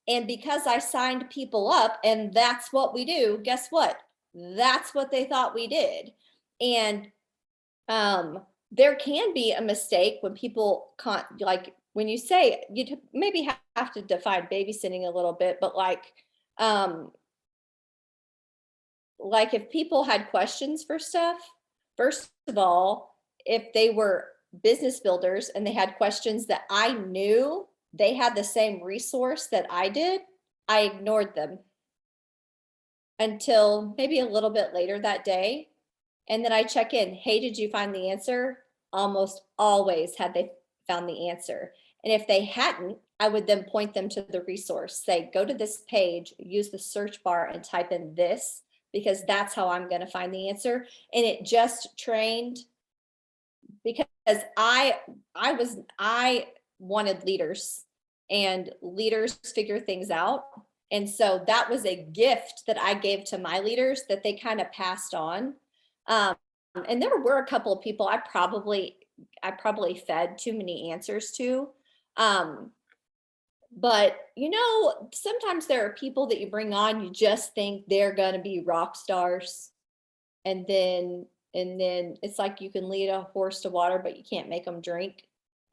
Speaker 2: And because I signed people up and that's what we do, guess what? That's what they thought we did. And there can be a mistake when people like, when you say, you maybe have to define babysitting a little bit, but like if people had questions for stuff, first of all, if they were business builders and they had questions that I knew they had the same resource that I did, I ignored them until maybe a little bit later that day. And then I check in, hey, did you find the answer? Almost always had they found the answer. And if they hadn't, I would then point them to the resource, say, go to this page, use the search bar and type in this, because that's how I'm going to find the answer. And it just trained, because I wanted leaders, and leaders figure things out. And so that was a gift that I gave to my leaders that they kind of passed on. And there were a couple of people I probably fed too many answers to. But sometimes there are people that you bring on, you just think they're going to be rock stars. And then it's like you can lead a horse to water, but you can't make them drink.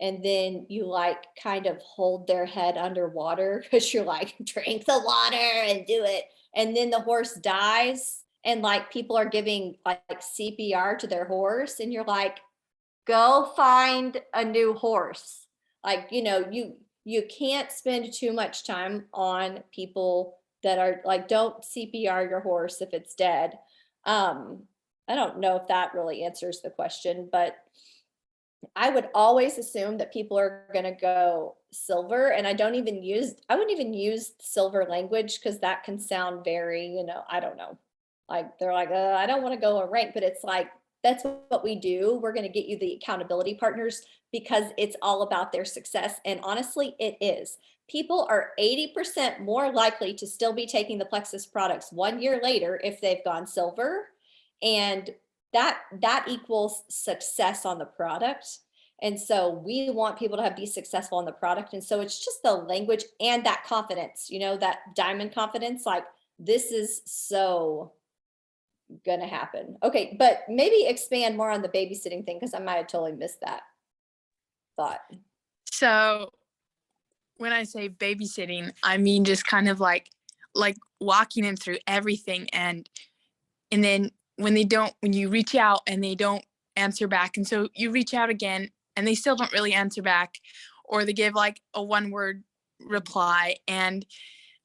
Speaker 2: And then you like kind of hold their head underwater because you're like, drink the water and do it. And then the horse dies, and like people are giving like CPR to their horse, and you're like, go find a new horse. Like, you can't spend too much time on people that are like, don't CPR your horse if it's dead. I don't know if that really answers the question, but I would always assume that people are going to go silver, and I wouldn't even use silver language, because that can sound very, I don't know. Like they're like, I don't want to go a rank, but it's like, that's what we do. We're going to get you the accountability partners because it's all about their success. And honestly, it is. People are 80% more likely to still be taking the Plexus products 1 year later if they've gone silver. And that equals success on the product. And so we want people to be successful on the product. And so it's just the language and that confidence, that diamond confidence, like this is so gonna happen. Okay, but maybe expand more on the babysitting thing, because I might have totally missed that thought.
Speaker 4: So when I say babysitting, I mean just kind of like walking them through everything, and then when you reach out and they don't answer back, and so you reach out again and they still don't really answer back, or they give like a 1-word reply, and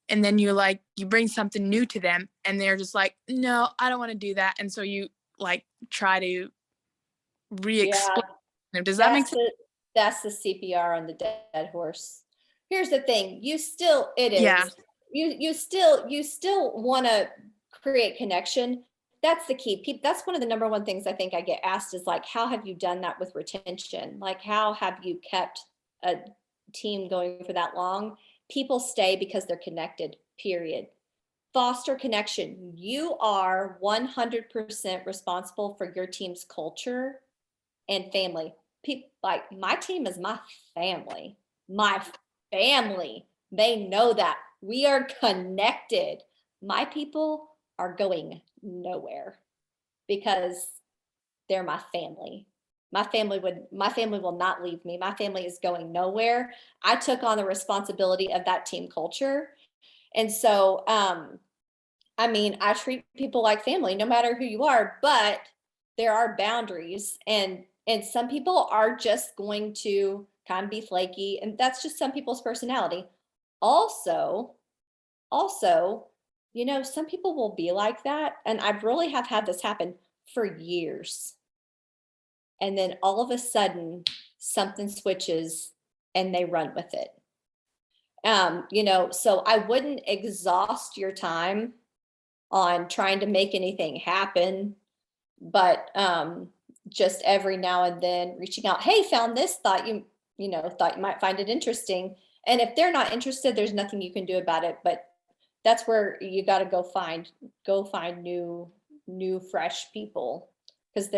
Speaker 4: then you bring something new to them and they're just like, no, I don't want to do that. And so you like try to re-explain.
Speaker 2: Yeah,
Speaker 4: Does that make sense?
Speaker 2: That's the CPR on the dead horse. Here's the thing, it is.
Speaker 4: Yeah.
Speaker 2: You still want to create connection. That's the key. That's one of the number one things I think I get asked is like, how have you done that with retention? Like, how have you kept a team going for that long? People stay because they're connected, period. Foster connection. You are 100% responsible for your team's culture and family. People like my team is my family. My family. They know that. We are connected. My people are going nowhere because they're my family. My family will not leave me. My family is going nowhere. I took on the responsibility of that team culture. And so, I treat people like family, no matter who you are, but there are boundaries, and some people are just going to kind of be flaky, and that's just some people's personality. Also, some people will be like that, and I really have had this happen for years. And then all of a sudden something switches and they run with it. So I wouldn't exhaust your time on trying to make anything happen, but just every now and then reaching out, hey, found this, thought you might find it interesting. And if they're not interested, there's nothing you can do about it. But that's where you got to go find new fresh people, because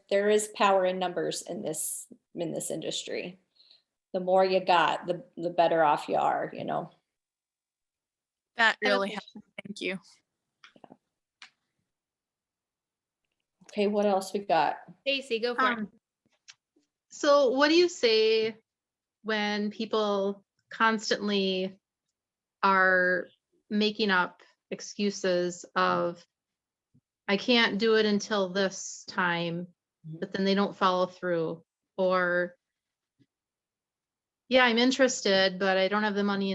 Speaker 2: there is power in numbers in this industry. The more you got, the better off you are,
Speaker 4: That really helps. Thank you.
Speaker 2: Okay, what else we got?
Speaker 1: Stacy, go for it.
Speaker 5: So what do you say when people constantly are making up excuses of, I can't do it until this time, but then they don't follow through? or yeah, I'm interested, but I don't have the money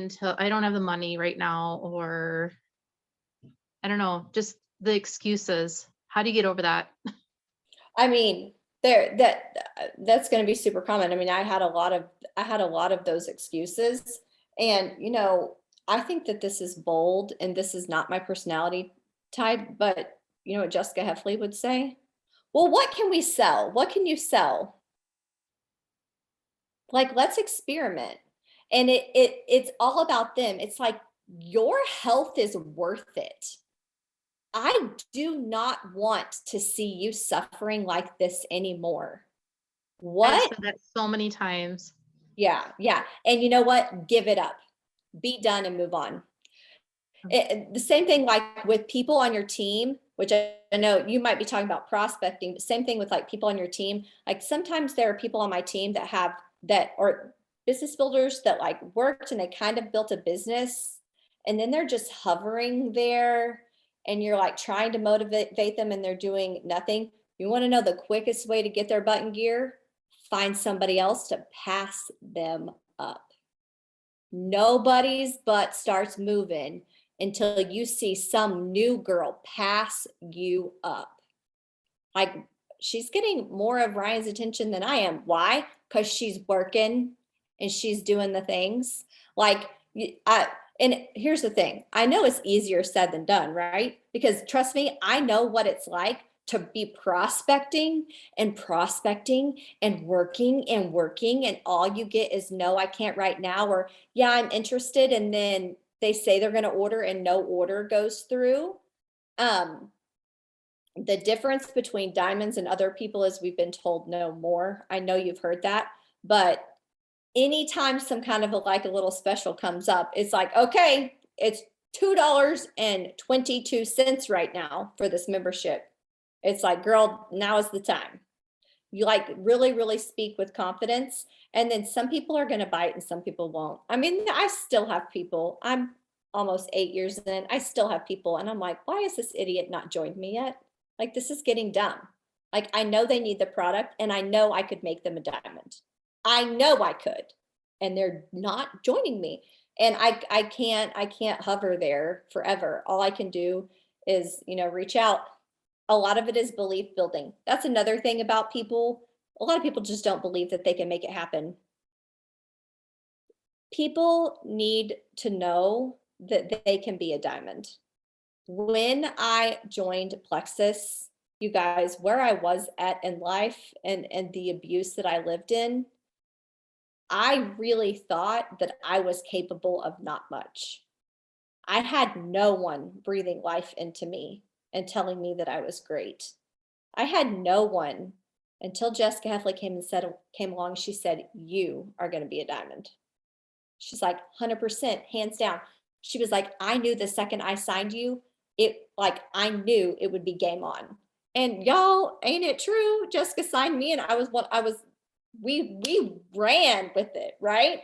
Speaker 5: right now, or I don't know, just the excuses. How do you get over that?
Speaker 2: I mean, that's going to be super common. I mean, I had a lot of those excuses, and I think that this is bold and this is not my personality type, but you know what Jessica Heffley would say? Well, what can we sell? What can you sell? Like, let's experiment. And it's all about them. It's like your health is worth it. I do not want to see you suffering like this anymore.
Speaker 5: I've
Speaker 2: What?
Speaker 5: said that so many times.
Speaker 2: Yeah, yeah. And you know what? Give it up. Be done and move on. The same thing like with people on your team, which I know you might be talking about prospecting, but same thing with like people on your team. Like sometimes there are people on my team that are business builders that like worked and they kind of built a business and then they're just hovering there and you're like trying to motivate them and they're doing nothing. You want to know the quickest way to get their butt in gear? Find somebody else to pass them up. Nobody's butt starts moving until you see some new girl pass you up. Like she's getting more of Ryan's attention than I am. Why? Because she's working and she's doing the things. Like and here's the thing. I know it's easier said than done, right? Because trust me, I know what it's like to be prospecting and working and all you get is no, I can't right now, or yeah, I'm interested, and then they say they're going to order and no order goes through. The difference between diamonds and other people is we've been told no more. I know you've heard that, but anytime some kind of a little special comes up, it's like, okay, it's $2.22 right now for this membership. It's like, girl, now is the time. You like really, really speak with confidence. And then some people are going to bite and some people won't. I mean, I still have people. I'm almost 8 years in. I still have people. And I'm like, why is this idiot not joined me yet? Like, this is getting dumb. Like, I know they need the product and I know I could make them a diamond. I know I could. And they're not joining me. And I can't hover there forever. All I can do is, reach out. A lot of it is belief building. That's another thing about people. A lot of people just don't believe that they can make it happen. People need to know that they can be a diamond. When I joined Plexus, you guys, where I was at in life and the abuse that I lived in, I really thought that I was capable of not much. I had no one breathing life into me and telling me that I was great. I had no one until Jessica Heffley came along. She said, "You are going to be a diamond." She's like, 100%, hands down. She was like, "I knew the second I signed you, I knew it would be game on." And y'all, ain't it true? Jessica signed me, and we ran with it, right?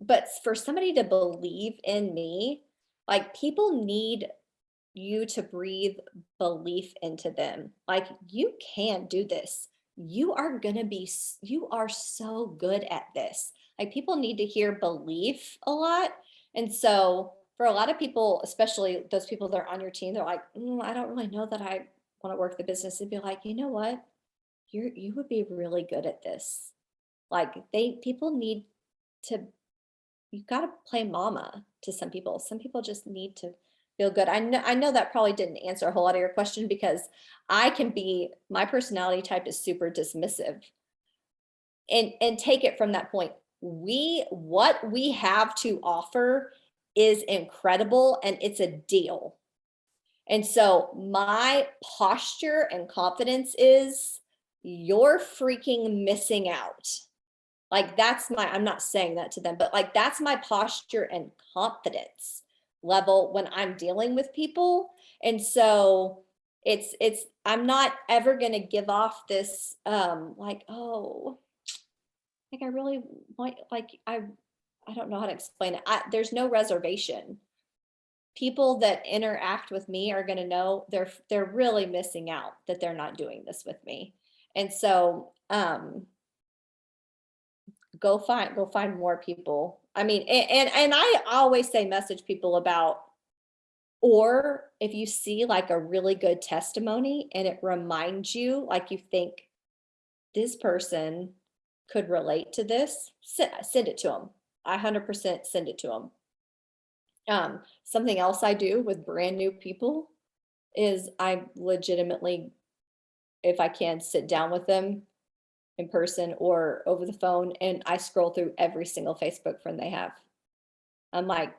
Speaker 2: But for somebody to believe in me, like people need you to breathe belief into them. Like you can do this. You are so good at this. Like people need to hear belief a lot. And so for a lot of people, especially those people that are on your team, they're like, I don't really know that I want to work the business. And be like, you know what? You would be really good at this. Like people need to, you've got to play mama to some people. Some people just need to feel good. I know that probably didn't answer a whole lot of your question because my personality type is super dismissive. And take it from that point. What we have to offer is incredible and it's a deal. And so my posture and confidence is you're freaking missing out. Like I'm not saying that to them, but like that's my posture and confidence level when I'm dealing with people. And so I'm not ever going to give off this I really want, I don't know how to explain it. There's no reservation. people that interact with me are going to know they're really missing out that they're not doing this with me. And so go find more people. I mean, and I always say message people about, or if you see like a really good testimony and it reminds you, like you think this person could relate to this, send it to them. I 100% send it to them. Something else I do with brand new people is I legitimately, if I can, sit down with them in person or over the phone, and I scroll through every single Facebook friend they have. I'm like,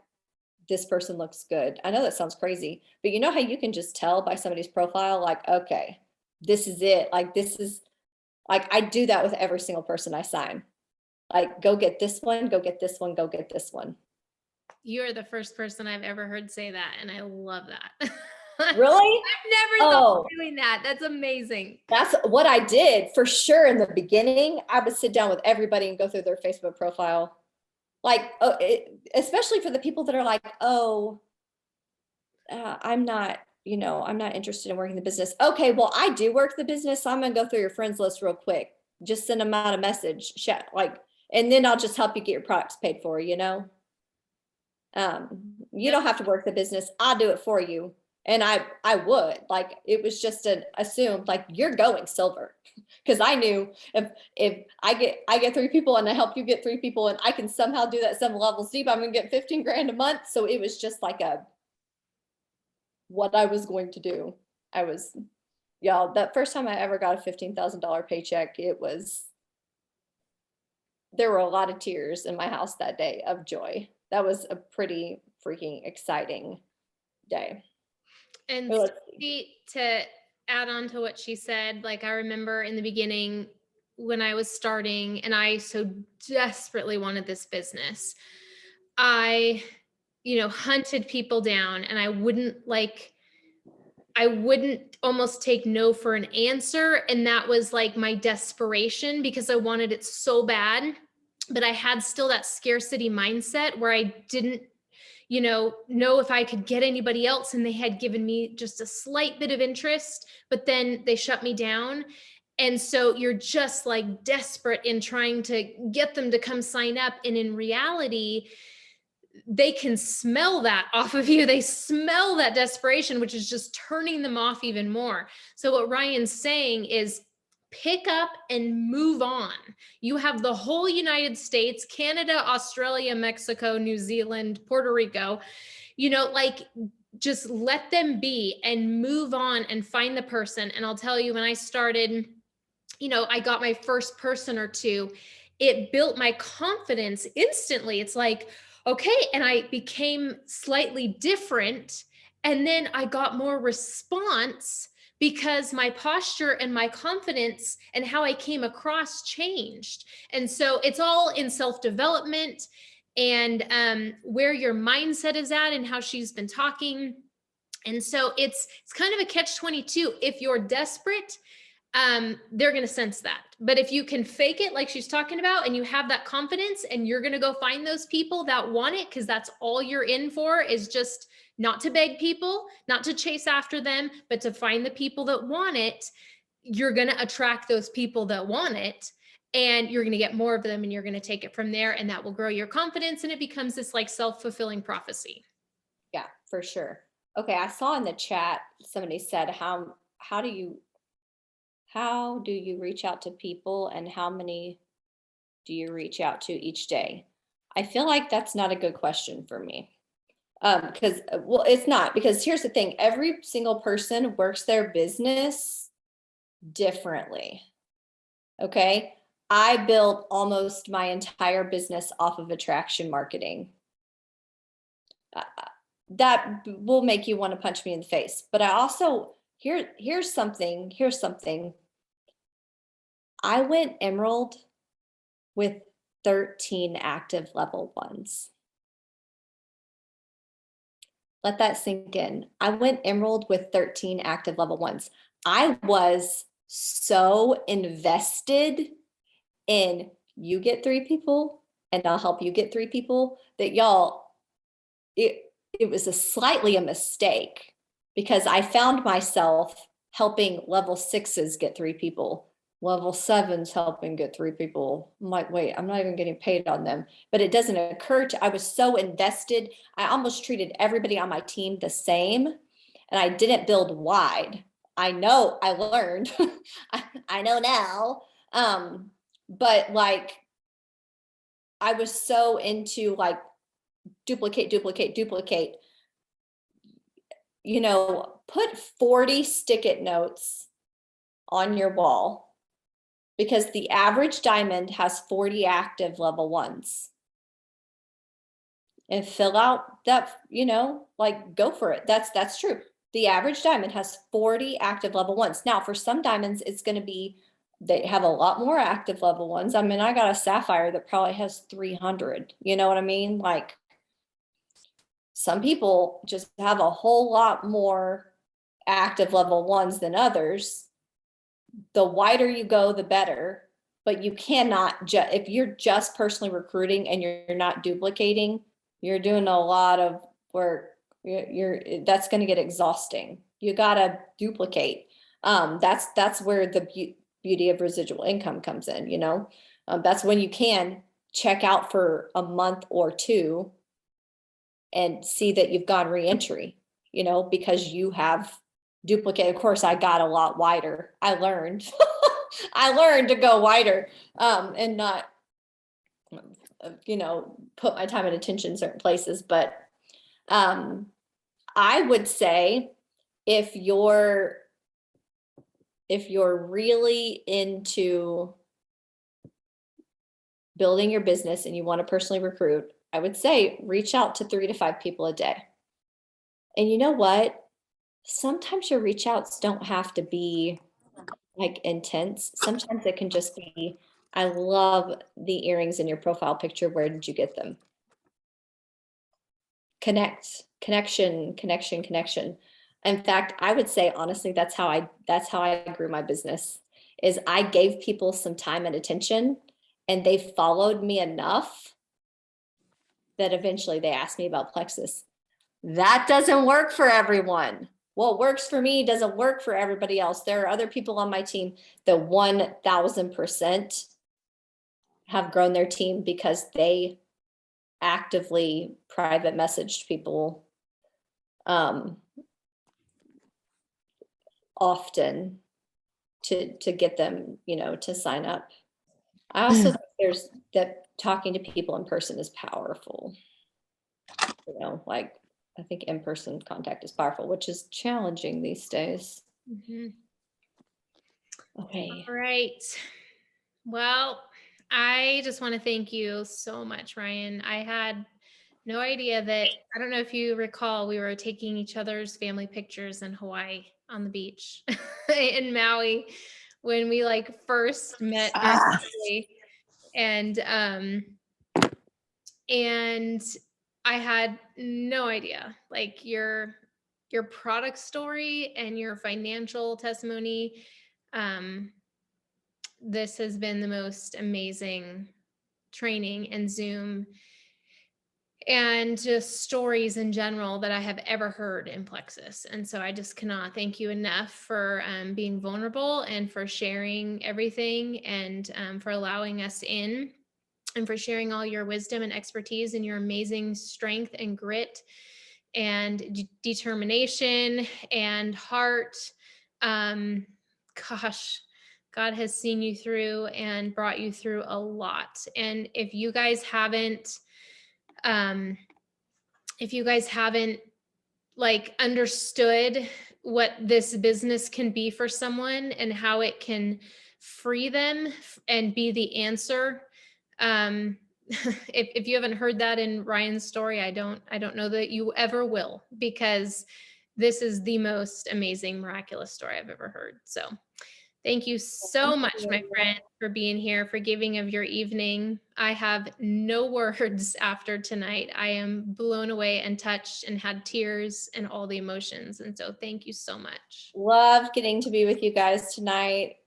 Speaker 2: this person looks good. I know that sounds crazy, but you know how you can just tell by somebody's profile, like, okay, this is it. Like, this is like, I do that with every single person I sign. Like, go get this one, go get this one, go get this one.
Speaker 1: You're the first person I've ever heard say that, and I love that.
Speaker 2: Really?
Speaker 1: I've never thought of doing that. That's amazing.
Speaker 2: That's what I did for sure in the beginning. I would sit down with everybody and go through their Facebook profile. Like, especially for the people that are like, oh, I'm not, I'm not interested in working the business. Okay, well, I do work the business, so I'm gonna go through your friends list real quick. Just send them out a message, and then I'll just help you get your products paid for, you don't have to work the business. I'll do it for you. And I would, like, it was just an assumed, like, you're going silver. Because I knew if I get 3 people and I help you get 3 people and I can somehow do that 7 levels deep, I'm gonna get 15 grand a month. So it was just like what I was going to do. Y'all, that first time I ever got a $15,000 paycheck, there were a lot of tears in my house that day of joy. That was a pretty freaking exciting day.
Speaker 1: And to add on to what she said, like, I remember in the beginning when I was starting and I so desperately wanted this business, I, hunted people down, and I wouldn't almost take no for an answer. And that was like my desperation because I wanted it so bad, but I had still that scarcity mindset where I didn't know if I could get anybody else, and they had given me just a slight bit of interest, but then they shut me down. And so you're just like desperate in trying to get them to come sign up. And in reality, they can smell that off of you. They smell that desperation, which is just turning them off even more. So what Ryan's saying is, pick up and move on. You have the whole United States, Canada, Australia, Mexico, New Zealand, Puerto Rico, just let them be and move on and find the person. And I'll tell you, when I started, I got my first person or 2, it built my confidence instantly. It's like, okay. And I became slightly different. And then I got more response because my posture and my confidence and how I came across changed. And so it's all in self-development and where your mindset is at and how she's been talking. And so it's kind of a catch-22. If you're desperate, they're going to sense that. But if you can fake it, like she's talking about, and you have that confidence and you're going to go find those people that want it, because that's all you're in for, is just not to beg people, not to chase after them, but to find the people that want it. You're going to attract those people that want it, and you're going to get more of them, and you're going to take it from there, and that will grow your confidence, and it becomes this like self-fulfilling prophecy.
Speaker 2: Yeah, for sure. Okay, I saw in the chat somebody said, how do you reach out to people, and how many do you reach out to each day? I feel like that's not a good question for me. Because, well, it's not, because here's the thing. Every single person works their business differently. Okay. I built almost my entire business off of attraction marketing. That will make you want to punch me in the face. But I also, here's something. I went Emerald with 13 active level 1s. Let that sink in. I went Emerald with 13 active level 1s. I was so invested in, you get 3 people and I'll help you get 3 people, that y'all, it it was slightly a mistake because I found myself helping level 6s get 3 people, level 7s helping get 3 people. I'm like, wait, I'm not even getting paid on them. But it doesn't occur to, I was so invested. I almost treated everybody on my team the same, and I didn't build wide. I know, I learned, I know now. But like, I was so into like duplicate, you know, put 40 stick-it notes on your wall, because the average diamond has 40 active level 1s. And fill out that, you know, like go for it. That's true. The average diamond has 40 active level 1s. Now, for some diamonds, it's going to be, they have a lot more active level 1s. I mean, I got a sapphire that probably has 300. You know what I mean? Like, some people just have a whole lot more active level 1s than others. The wider you go, the better. But you cannot just, if you're just personally recruiting and you're not duplicating, you're doing a lot of work. That's going to get exhausting. You got to duplicate. That's where the beauty of residual income comes in, you know. That's when you can check out for a month or 2 and see that you've gone reentry, you know, because you have duplicate. Of course, I got a lot wider. I learned, I learned to go wider, and not, you know, put my time and attention in certain places. But I would say if you're really into building your business and you want to personally recruit, I would say reach out to 3 to 5 people a day. And you know what? Sometimes your reach outs don't have to be like intense. Sometimes it can just be, I love the earrings in your profile picture. Where did you get them? Connection. In fact, I would say, honestly, that's how I grew my business, is I gave people some time and attention, and they followed me enough that eventually they asked me about Plexus. That doesn't work for everyone. What works for me doesn't work for everybody else. There are other people on my team that 1000% have grown their team because they actively private messaged people often to get them, you know, to sign up. I also think there's that talking to people in person is powerful. You know, like, I think in-person contact is powerful, which is challenging these days. Okay.
Speaker 1: All right. Well, I just want to thank you so much, Ryan. I had no idea that, I don't know if you recall, we were taking each other's family pictures in Hawaii on the beach in Maui when we like first met virtually. And I had no idea, like your product story and your financial testimony. This has been the most amazing training and Zoom and just stories in general that I have ever heard in Plexus. And so I just cannot thank you enough for being vulnerable and for sharing everything, and for allowing us in, and for sharing all your wisdom and expertise and your amazing strength and grit and determination and heart. Gosh, God has seen you through and brought you through a lot. And if you guys haven't like understood what this business can be for someone and how it can free them and be the answer, if you haven't heard that in Ryan's story, I don't know that you ever will, because this is the most amazing, miraculous story I've ever heard. So thank you so much, my friend, for being here, for giving of your evening. I have no words after tonight. I am blown away and touched and had tears and all the emotions. And so thank you so much.
Speaker 2: Love getting to be with you guys tonight.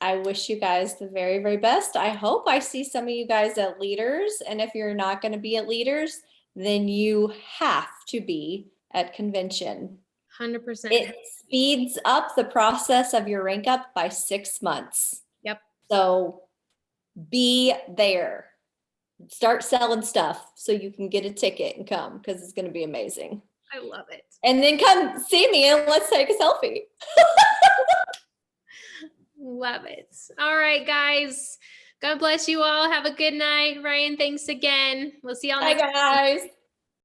Speaker 2: I wish you guys the very, very best. I hope I see some of you guys at Leaders. And if you're not going to be at Leaders, then you have to be at convention.
Speaker 1: 100%.
Speaker 2: It speeds up the process of your rank up by 6 months.
Speaker 1: Yep.
Speaker 2: So be there. Start selling stuff so you can get a ticket and come, because it's going to be amazing.
Speaker 1: I love it.
Speaker 2: And then come see me and let's take a selfie.
Speaker 1: Love it. All right, guys. God bless you all. Have a good night. Ryan, thanks again. We'll see y'all
Speaker 2: Bye,
Speaker 1: next time.
Speaker 2: guys.